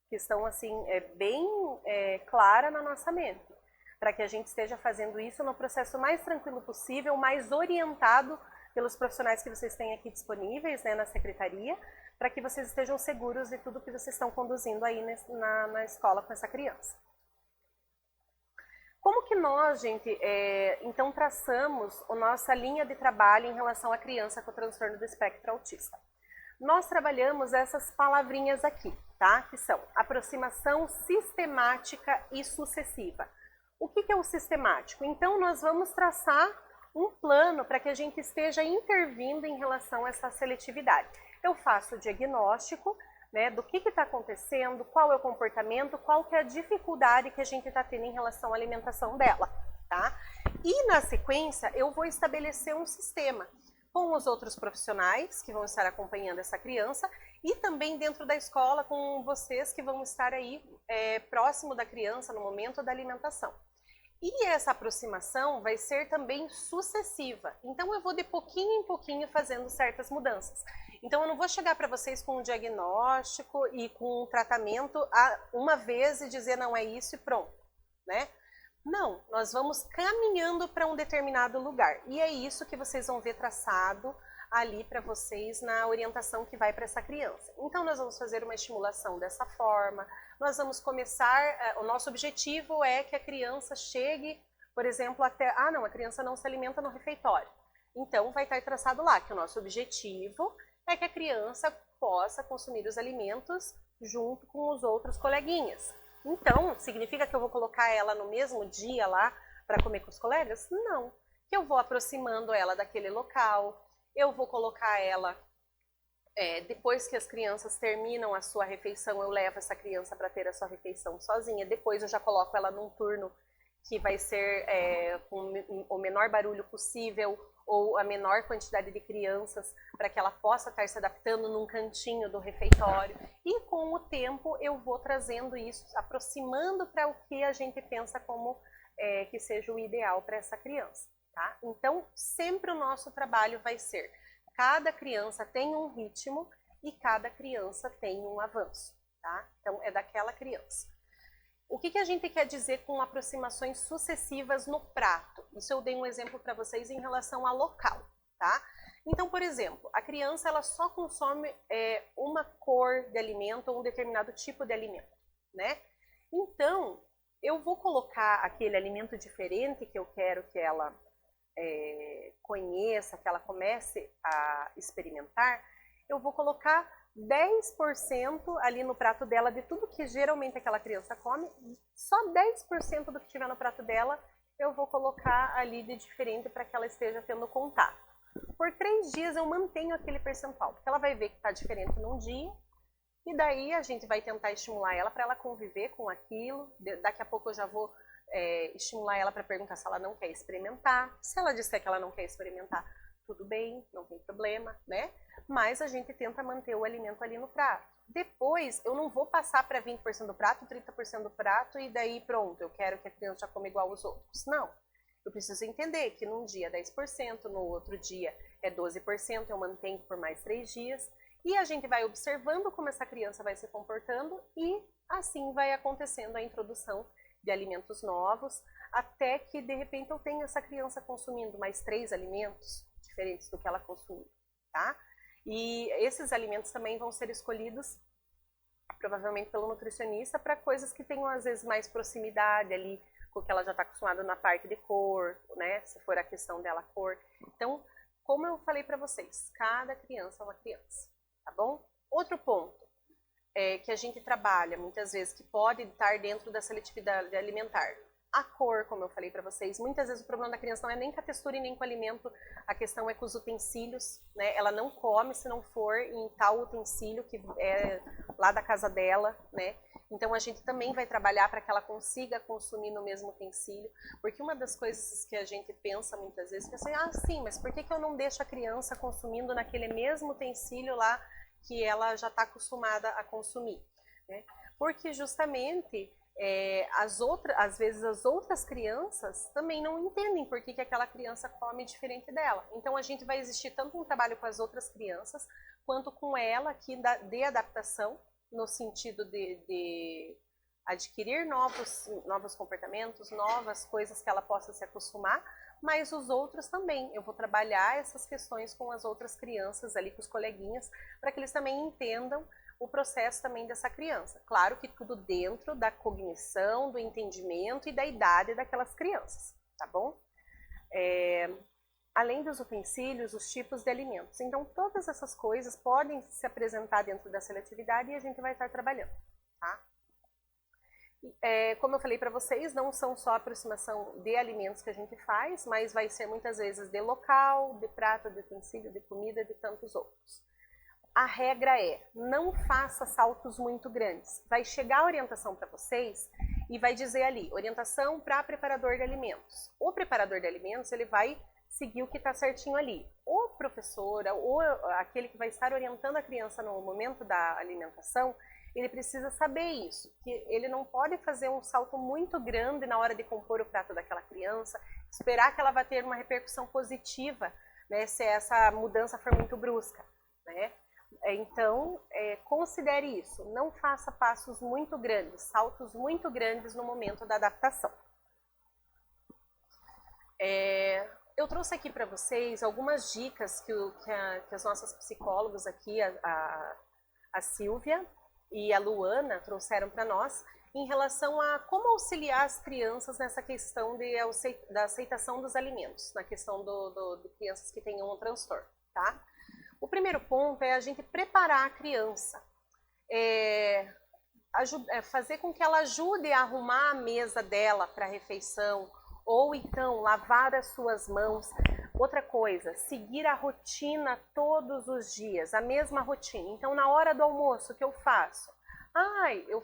questão assim, bem clara na nossa mente, para que a gente esteja fazendo isso no processo mais tranquilo possível, mais orientado pelos profissionais que vocês têm aqui disponíveis, né, na secretaria, para que vocês estejam seguros de tudo que vocês estão conduzindo aí na escola com essa criança. Como que nós, gente, então traçamos a nossa linha de trabalho em relação à criança com transtorno do espectro autista? Nós trabalhamos essas palavrinhas aqui, tá? Que são aproximação sistemática e sucessiva. O que é o sistemático? Então, nós vamos traçar um plano para que a gente esteja intervindo em relação a essa seletividade. Eu faço o diagnóstico, né, do que está acontecendo, qual é o comportamento, qual que é a dificuldade que a gente está tendo em relação à alimentação dela, tá? E na sequência eu vou estabelecer um sistema com os outros profissionais que vão estar acompanhando essa criança e também dentro da escola com vocês que vão estar aí próximo da criança no momento da alimentação. E essa aproximação vai ser também sucessiva. Então, eu vou de pouquinho em pouquinho fazendo certas mudanças. Então, eu não vou chegar para vocês com um diagnóstico e com um tratamento uma vez e dizer não é isso e pronto, né? Não, nós vamos caminhando para um determinado lugar. E é isso que vocês vão ver traçado ali para vocês na orientação que vai para essa criança. Então, nós vamos fazer uma estimulação dessa forma, nós vamos começar, o nosso objetivo é que a criança chegue, por exemplo, até, a criança não se alimenta no refeitório. Então, vai estar traçado lá que o nosso objetivo é que a criança possa consumir os alimentos junto com os outros coleguinhas. Então, significa que eu vou colocar ela no mesmo dia lá para comer com os colegas? Não. Que eu vou aproximando ela daquele local, eu vou colocar ela, depois que as crianças terminam a sua refeição, eu levo essa criança para ter a sua refeição sozinha, depois eu já coloco ela num turno que vai ser com o menor barulho possível, ou a menor quantidade de crianças, para que ela possa estar se adaptando num cantinho do refeitório. E com o tempo eu vou trazendo isso, aproximando para o que a gente pensa como que seja o ideal para essa criança. Tá? Então, sempre o nosso trabalho vai ser, cada criança tem um ritmo e cada criança tem um avanço. Tá? Então, é daquela criança. O que a gente quer dizer com aproximações sucessivas no prato? Isso eu dei um exemplo para vocês em relação ao local, tá? Então, por exemplo, a criança ela só consome uma cor de alimento ou um determinado tipo de alimento, né? Então, eu vou colocar aquele alimento diferente que eu quero que ela conheça, que ela comece a experimentar, eu vou colocar 10% ali no prato dela de tudo que geralmente aquela criança come, só 10% do que tiver no prato dela eu vou colocar ali de diferente para que ela esteja tendo contato. Por 3 dias eu mantenho aquele percentual, porque ela vai ver que está diferente num dia, e daí a gente vai tentar estimular ela para ela conviver com aquilo. Daqui a pouco eu já vou estimular ela para perguntar se ela não quer experimentar. Se ela disser que ela não quer experimentar, tudo bem, não tem problema, né? Mas a gente tenta manter o alimento ali no prato. Depois, eu não vou passar para 20% do prato, 30% do prato e daí pronto, eu quero que a criança já coma igual aos outros. Não. Eu preciso entender que num dia é 10%, no outro dia é 12%, eu mantenho por mais 3 dias. E a gente vai observando como essa criança vai se comportando e assim vai acontecendo a introdução de alimentos novos, até que de repente eu tenho essa criança consumindo mais 3 alimentos diferentes do que ela consumiu, tá? E esses alimentos também vão ser escolhidos provavelmente pelo nutricionista para coisas que tenham às vezes mais proximidade ali com o que ela já está acostumada na parte de cor, né? Se for a questão dela cor. Então, como eu falei para vocês, cada criança é uma criança, tá bom? Outro ponto que a gente trabalha muitas vezes, que pode estar dentro da seletividade alimentar. A cor, como eu falei para vocês, muitas vezes o problema da criança não é nem com a textura e nem com o alimento, a questão é com os utensílios, né? Ela não come se não for em tal utensílio que é lá da casa dela, né? Então a gente também vai trabalhar para que ela consiga consumir no mesmo utensílio, porque uma das coisas que a gente pensa muitas vezes é assim, sim, mas por que eu não deixo a criança consumindo naquele mesmo utensílio lá que ela já está acostumada a consumir, né? Porque justamente às vezes as outras crianças também não entendem por que aquela criança come diferente dela. Então a gente vai existir tanto um trabalho com as outras crianças, quanto com ela aqui de adaptação, no sentido de adquirir novos comportamentos, novas coisas que ela possa se acostumar, mas os outros também. Eu vou trabalhar essas questões com as outras crianças ali, com os coleguinhas, para que eles também entendam o processo também dessa criança. Claro que tudo dentro da cognição, do entendimento e da idade daquelas crianças, tá bom? Além dos utensílios, os tipos de alimentos. Então, todas essas coisas podem se apresentar dentro da seletividade e a gente vai estar trabalhando, tá? Como eu falei para vocês, não são só a aproximação de alimentos que a gente faz, mas vai ser muitas vezes de local, de prato, de utensílio, de comida, de tantos outros. A regra é, não faça saltos muito grandes. Vai chegar a orientação para vocês e vai dizer ali, orientação para preparador de alimentos. O preparador de alimentos, ele vai seguir o que está certinho ali. O professor, ou aquele que vai estar orientando a criança no momento da alimentação, ele precisa saber isso, que ele não pode fazer um salto muito grande na hora de compor o prato daquela criança, esperar que ela vá ter uma repercussão positiva, né, se essa mudança for muito brusca, né? Então, considere isso, não faça passos muito grandes, saltos muito grandes no momento da adaptação. Eu trouxe aqui para vocês algumas dicas que as nossas psicólogas aqui, a Silvia e a Luana, trouxeram para nós, em relação a como auxiliar as crianças nessa questão da aceitação dos alimentos, na questão de crianças que tenham um transtorno, tá? O primeiro ponto é a gente preparar a criança, fazer com que ela ajude a arrumar a mesa dela para a refeição, ou então lavar as suas mãos. Outra coisa, seguir a rotina todos os dias, a mesma rotina. Então, na hora do almoço, o que eu faço?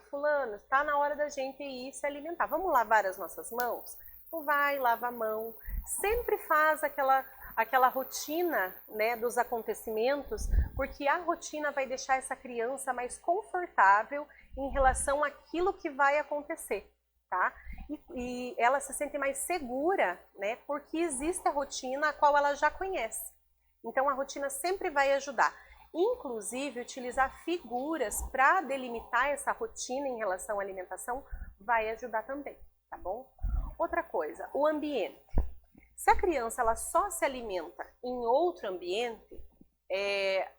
Fulano, está na hora da gente ir se alimentar. Vamos lavar as nossas mãos? Então vai, lava a mão, sempre faz aquela rotina, né, dos acontecimentos, porque a rotina vai deixar essa criança mais confortável em relação àquilo que vai acontecer, tá? E ela se sente mais segura, né, porque existe a rotina a qual ela já conhece. Então a rotina sempre vai ajudar. Inclusive, utilizar figuras para delimitar essa rotina em relação à alimentação vai ajudar também, tá bom? Outra coisa, o ambiente. Se a criança ela só se alimenta em outro ambiente,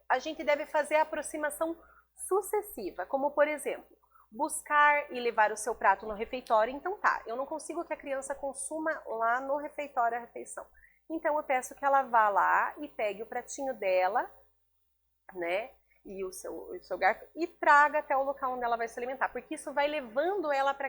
a gente deve fazer a aproximação sucessiva, como por exemplo, buscar e levar o seu prato no refeitório. Então tá, eu não consigo que a criança consuma lá no refeitório a refeição. Então eu peço que ela vá lá e pegue o pratinho dela, né, e o seu garfo, e traga até o local onde ela vai se alimentar, porque isso vai levando ela para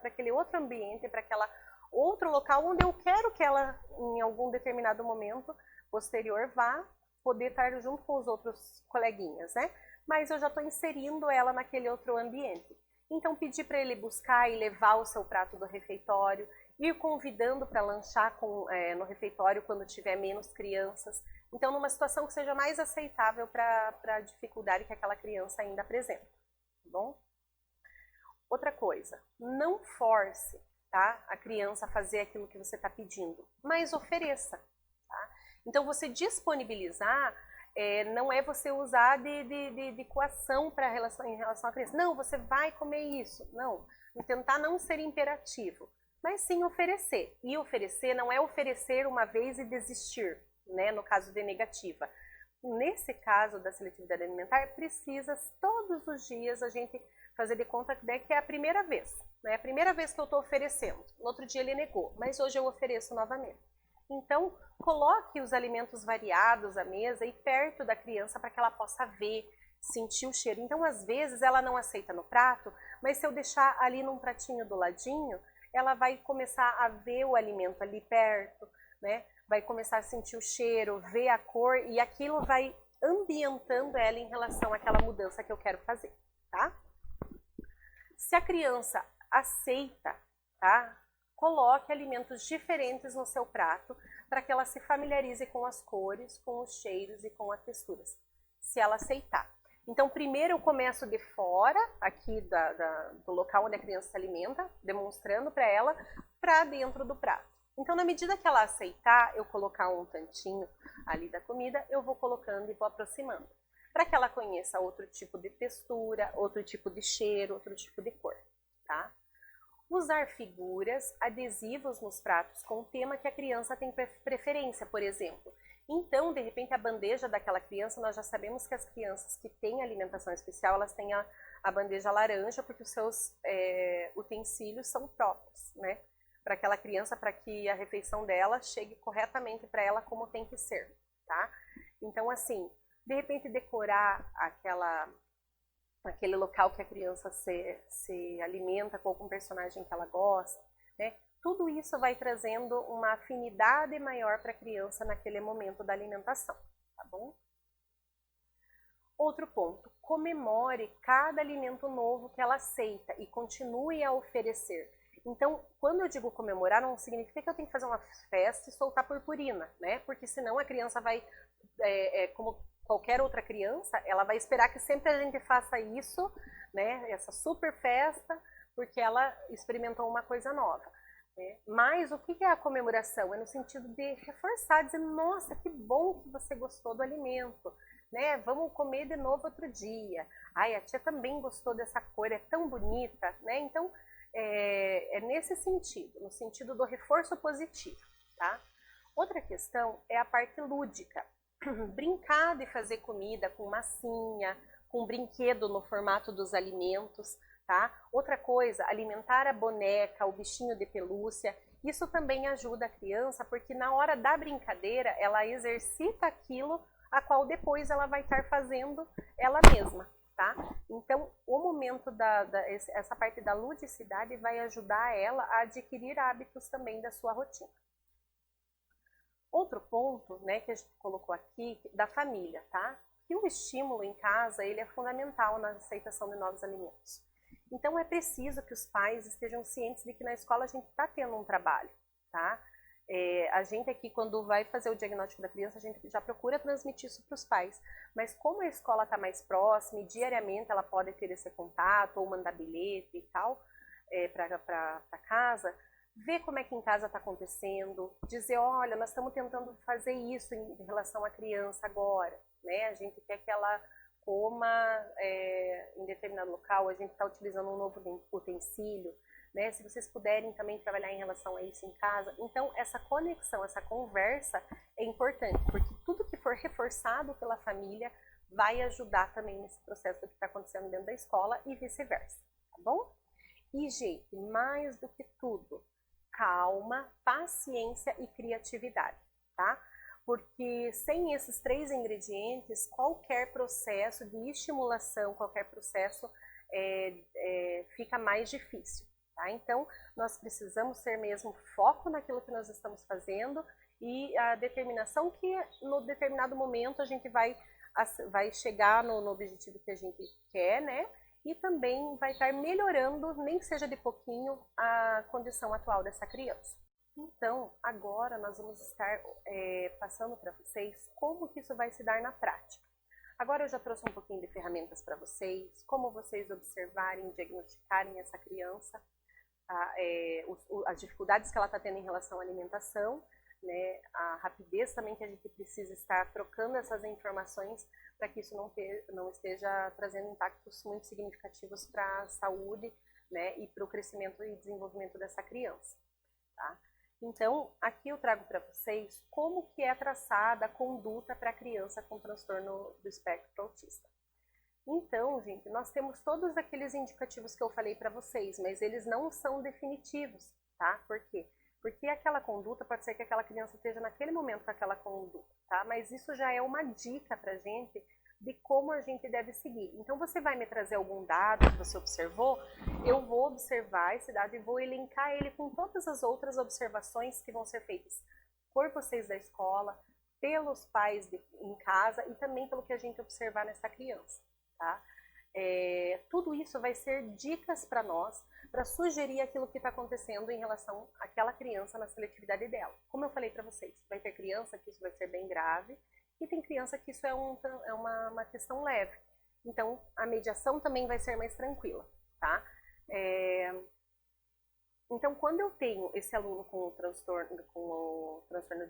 aquele outro ambiente, para aquela outro local onde eu quero que ela, em algum determinado momento posterior, vá poder estar junto com os outros coleguinhas, né? Mas eu já estou inserindo ela naquele outro ambiente. Então, pedir para ele buscar e levar o seu prato do refeitório, ir convidando para lanchar no refeitório quando tiver menos crianças. Então, numa situação que seja mais aceitável para a dificuldade que aquela criança ainda apresenta, tá bom? Outra coisa, não force, tá, a criança a fazer aquilo que você está pedindo, mas ofereça, tá? Então, você disponibilizar não é você usar de coação em relação à criança. Não, você vai comer isso. Não, tentar não ser imperativo, mas sim oferecer. E oferecer não é oferecer uma vez e desistir, né, no caso de negativa. Nesse caso da seletividade alimentar, precisa todos os dias a gente fazer de conta que é a primeira vez. Né? É a primeira vez que eu estou oferecendo. No outro dia ele negou, mas hoje eu ofereço novamente. Então, coloque os alimentos variados à mesa e perto da criança para que ela possa ver, sentir o cheiro. Então, às vezes, ela não aceita no prato, mas se eu deixar ali num pratinho do ladinho, ela vai começar a ver o alimento ali perto, né? Vai começar a sentir o cheiro, ver a cor, e aquilo vai ambientando ela em relação àquela mudança que eu quero fazer, tá? Se a criança aceita, tá? Coloque alimentos diferentes no seu prato para que ela se familiarize com as cores, com os cheiros e com as texturas, se ela aceitar. Então, primeiro eu começo de fora, aqui do local onde a criança se alimenta, demonstrando para ela, para dentro do prato. Então, na medida que ela aceitar, eu colocar um tantinho ali da comida, eu vou colocando e vou aproximando, para que ela conheça outro tipo de textura, outro tipo de cheiro, outro tipo de cor, tá? Usar figuras, adesivos nos pratos com o tema que a criança tem preferência, por exemplo. Então, de repente, a bandeja daquela criança, nós já sabemos que as crianças que têm alimentação especial, elas têm a bandeja laranja, porque os seus utensílios são próprios, né? Para aquela criança, para que a refeição dela chegue corretamente para ela como tem que ser, tá? Então, assim, de repente decorar aquele local que a criança se alimenta com algum personagem que ela gosta, né? Tudo isso vai trazendo uma afinidade maior para a criança naquele momento da alimentação, tá bom? Outro ponto, comemore cada alimento novo que ela aceita e continue a oferecer. Então, quando eu digo comemorar, não significa que eu tenho que fazer uma festa e soltar purpurina, né? Porque senão a criança vai, como qualquer outra criança, ela vai esperar que sempre a gente faça isso, né? Essa super festa, porque ela experimentou uma coisa nova. Né? Mas o que é a comemoração? É no sentido de reforçar, dizer, nossa, que bom que você gostou do alimento, né? Vamos comer de novo outro dia. Ai, a tia também gostou dessa cor, é tão bonita, né? Então, é nesse sentido, no sentido do reforço positivo, tá? Outra questão é a parte lúdica. Brincar de fazer comida com massinha, com brinquedo no formato dos alimentos, tá? Outra coisa, alimentar a boneca, o bichinho de pelúcia, isso também ajuda a criança, porque na hora da brincadeira, ela exercita aquilo a qual depois ela vai estar fazendo ela mesma, tá? Então, o momento essa parte da ludicidade vai ajudar ela a adquirir hábitos também da sua rotina. Outro ponto, né, que a gente colocou aqui, da família, tá? Que o estímulo em casa, ele é fundamental na aceitação de novos alimentos. Então, é preciso que os pais estejam cientes de que na escola a gente está tendo um trabalho, tá? A gente aqui, quando vai fazer o diagnóstico da criança, a gente já procura transmitir isso para os pais. Mas como a escola está mais próxima e diariamente ela pode ter esse contato ou mandar bilhete e tal para casa, ver como é que em casa está acontecendo, dizer, olha, nós estamos tentando fazer isso em relação à criança agora, né? A gente quer que ela coma em determinado local, a gente está utilizando um novo utensílio, né? Se vocês puderem também trabalhar em relação a isso em casa. Então, essa conexão, essa conversa é importante, porque tudo que for reforçado pela família vai ajudar também nesse processo do que está acontecendo dentro da escola e vice-versa, tá bom? E, gente, mais do que tudo, calma, paciência e criatividade, tá? Porque sem esses 3 ingredientes, qualquer processo de estimulação, qualquer processo fica mais difícil. Tá? Então, nós precisamos ter mesmo foco naquilo que nós estamos fazendo e a determinação que no determinado momento a gente vai chegar no objetivo que a gente quer, né? E também vai estar melhorando, nem que seja de pouquinho, a condição atual dessa criança. Então, agora nós vamos estar passando para vocês como que isso vai se dar na prática. Agora eu já trouxe um pouquinho de ferramentas para vocês, como vocês observarem, diagnosticarem essa criança, as dificuldades que ela está tendo em relação à alimentação, né, a rapidez também que a gente precisa estar trocando essas informações para que isso não esteja trazendo impactos muito significativos para a saúde, né, e para o crescimento e desenvolvimento dessa criança. Tá? Então, aqui eu trago para vocês como que é traçada a conduta para a criança com transtorno do espectro autista. Então, gente, nós temos todos aqueles indicativos que eu falei para vocês, mas eles não são definitivos, tá? Por quê? Porque aquela conduta, pode ser que aquela criança esteja naquele momento com aquela conduta, tá? Mas isso já é uma dica pra gente de como a gente deve seguir. Então, você vai me trazer algum dado que você observou, eu vou observar esse dado e vou elencar ele com todas as outras observações que vão ser feitas por vocês da escola, pelos pais em casa e também pelo que a gente observar nessa criança. Tá? Tudo isso vai ser dicas para nós, para sugerir aquilo que está acontecendo em relação àquela criança na seletividade dela. Como eu falei para vocês, vai ter criança que isso vai ser bem grave e tem criança que isso é uma questão leve. Então, a mediação também vai ser mais tranquila. Tá? Então, quando eu tenho esse aluno com o transtorno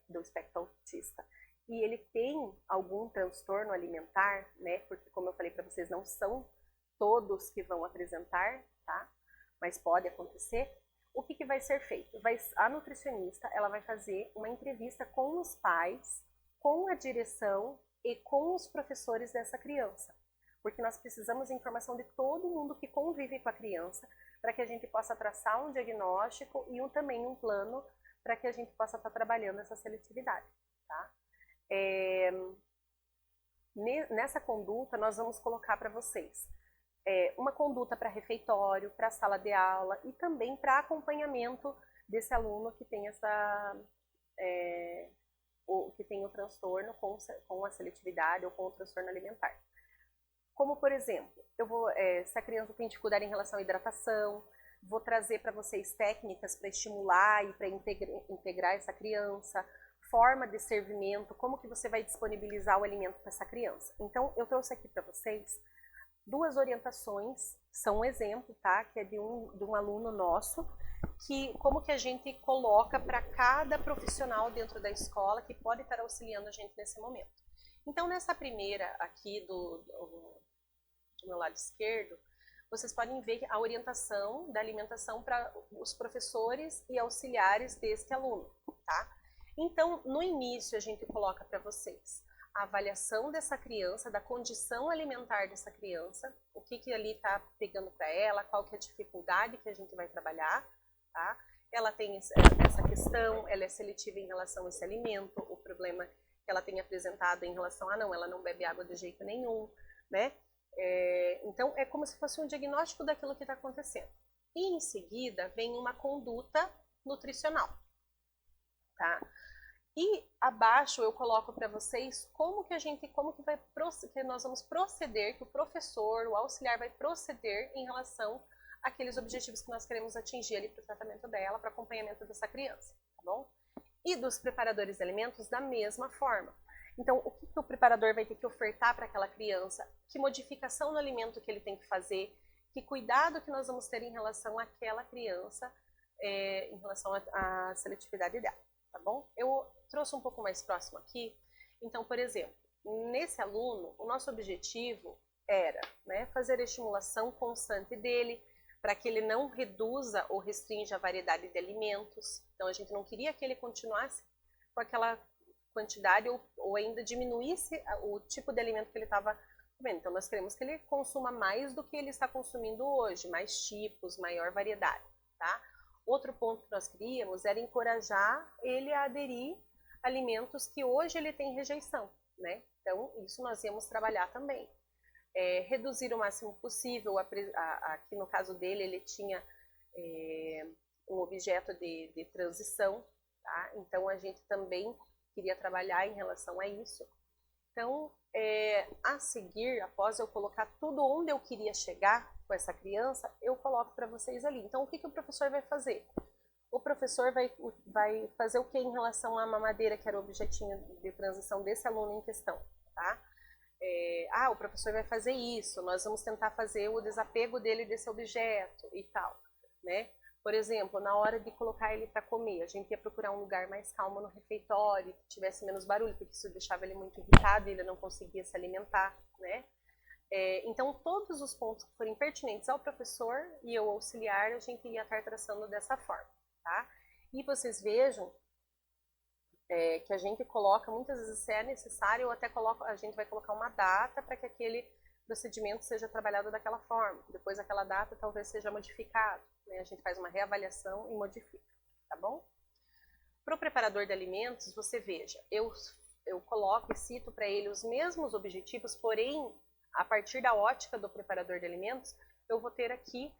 do espectro autista, e ele tem algum transtorno alimentar, né? Porque, como eu falei para vocês, não são todos que vão apresentar, tá? Mas pode acontecer. O que vai ser feito? A nutricionista, ela vai fazer uma entrevista com os pais, com a direção e com os professores dessa criança. Porque nós precisamos de informação de todo mundo que convive com a criança, para que a gente possa traçar um diagnóstico e também um plano para que a gente possa estar trabalhando essa seletividade, tá? Nessa conduta, nós vamos colocar para vocês uma conduta para refeitório, para sala de aula e também para acompanhamento desse aluno que tem que tem o transtorno com a seletividade ou com o transtorno alimentar. Como, por exemplo, se a criança tem dificuldade em relação à hidratação, vou trazer para vocês técnicas para estimular e para integrar essa criança, forma de servimento, como que você vai disponibilizar o alimento para essa criança. Então, eu trouxe aqui para vocês 2 orientações, são um exemplo, tá? Que é de um aluno nosso, como que a gente coloca para cada profissional dentro da escola que pode estar auxiliando a gente nesse momento. Então, nessa primeira aqui do meu lado esquerdo, vocês podem ver a orientação da alimentação para os professores e auxiliares deste aluno, tá? Então, no início, a gente coloca para vocês a avaliação dessa criança, da condição alimentar dessa criança, o que ali está pegando para ela, qual que é a dificuldade que a gente vai trabalhar, tá? Ela tem essa questão, ela é seletiva em relação a esse alimento, o problema que ela tem apresentado em relação a ela não bebe água de jeito nenhum, né? Então, é como se fosse um diagnóstico daquilo que está acontecendo. E, em seguida, vem uma conduta nutricional, tá? E abaixo eu coloco para vocês como que nós vamos proceder, que o professor, o auxiliar vai proceder em relação aqueles objetivos que nós queremos atingir ali para o tratamento dela, para o acompanhamento dessa criança, tá bom? E dos preparadores de alimentos da mesma forma. Então, o que o preparador vai ter que ofertar para aquela criança? Que modificação no alimento que ele tem que fazer? Que cuidado que nós vamos ter em relação àquela criança, em relação à seletividade dela, tá bom? Eu trouxe um pouco mais próximo aqui. Então, por exemplo, nesse aluno, o nosso objetivo era, né, fazer a estimulação constante dele, para que ele não reduza ou restrinja a variedade de alimentos. Então, a gente não queria que ele continuasse com aquela quantidade ou ainda diminuísse o tipo de alimento que ele estava comendo. Então, nós queremos que ele consuma mais do que ele está consumindo hoje, mais tipos, maior variedade, tá? Outro ponto que nós queríamos era encorajar ele a aderir a alimentos que hoje ele tem rejeição, né? Então, isso nós íamos trabalhar também. Reduzir o máximo possível, aqui no caso dele, ele tinha um objeto de transição, tá? Então, a gente também queria trabalhar em relação a isso. Então, a seguir, após eu colocar tudo onde eu queria chegar com essa criança, eu coloco para vocês ali. Então, o que o professor vai fazer? O professor vai fazer o que em relação à mamadeira, que era o objetinho de transição desse aluno em questão, tá? O professor vai fazer isso, nós vamos tentar fazer o desapego dele desse objeto e tal, né? Por exemplo, na hora de colocar ele para comer, a gente ia procurar um lugar mais calmo no refeitório, que tivesse menos barulho, porque isso deixava ele muito irritado e ele não conseguia se alimentar, né? Então, todos os pontos que forem pertinentes ao professor e ao auxiliar, a gente ia estar traçando dessa forma, tá? E vocês vejam que a gente coloca, muitas vezes se é necessário, ou até a gente vai colocar uma data para que aquele procedimento seja trabalhado daquela forma. Depois aquela data talvez seja modificado, né? A gente faz uma reavaliação e modifica, tá bom? Para o preparador de alimentos, você veja, eu coloco e cito para ele os mesmos objetivos, porém, a partir da ótica do preparador de alimentos, eu vou ter aqui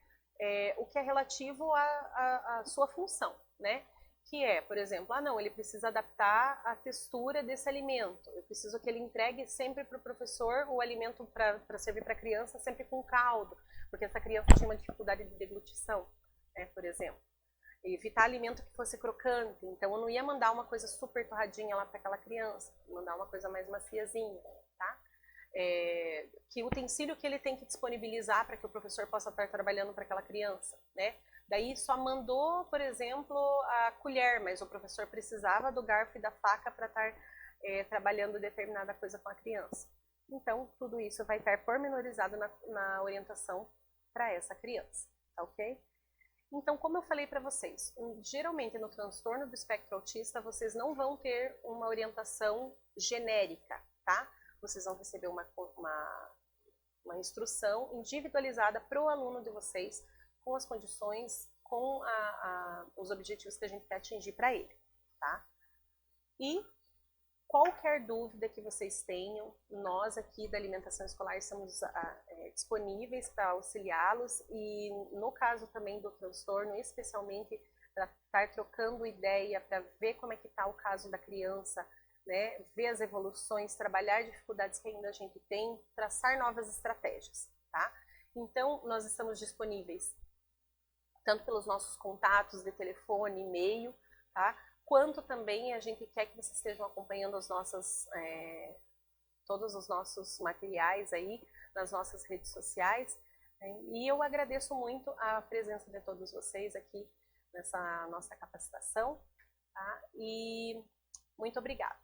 o que é relativo à sua função, né? Que é, por exemplo, não, ele precisa adaptar a textura desse alimento. Eu preciso que ele entregue sempre para o professor o alimento para servir para a criança sempre com caldo, porque essa criança tinha uma dificuldade de deglutição, né, por exemplo. Evitar alimento que fosse crocante, então eu não ia mandar uma coisa super torradinha lá para aquela criança, mandar uma coisa mais maciazinha, tá? Que utensílio que ele tem que disponibilizar para que o professor possa estar trabalhando para aquela criança, né? Daí só mandou, por exemplo, a colher, mas o professor precisava do garfo e da faca para estar trabalhando determinada coisa com a criança. Então, tudo isso vai estar pormenorizado na orientação para essa criança, tá ok? Então, como eu falei para vocês, geralmente no transtorno do espectro autista, vocês não vão ter uma orientação genérica, tá? Vocês vão receber uma instrução individualizada para o aluno de vocês, com as condições, com os objetivos que a gente quer atingir para ele, tá? E qualquer dúvida que vocês tenham, nós aqui da alimentação escolar estamos disponíveis para auxiliá-los e no caso também do transtorno, especialmente para estar trocando ideia, para ver como é que está o caso da criança, né? Ver as evoluções, trabalhar dificuldades que ainda a gente tem, traçar novas estratégias, tá? Então, nós estamos disponíveis tanto pelos nossos contatos de telefone, e-mail, tá? Quanto também a gente quer que vocês estejam acompanhando todos os nossos materiais aí nas nossas redes sociais. E eu agradeço muito a presença de todos vocês aqui nessa nossa capacitação, tá? E muito obrigada.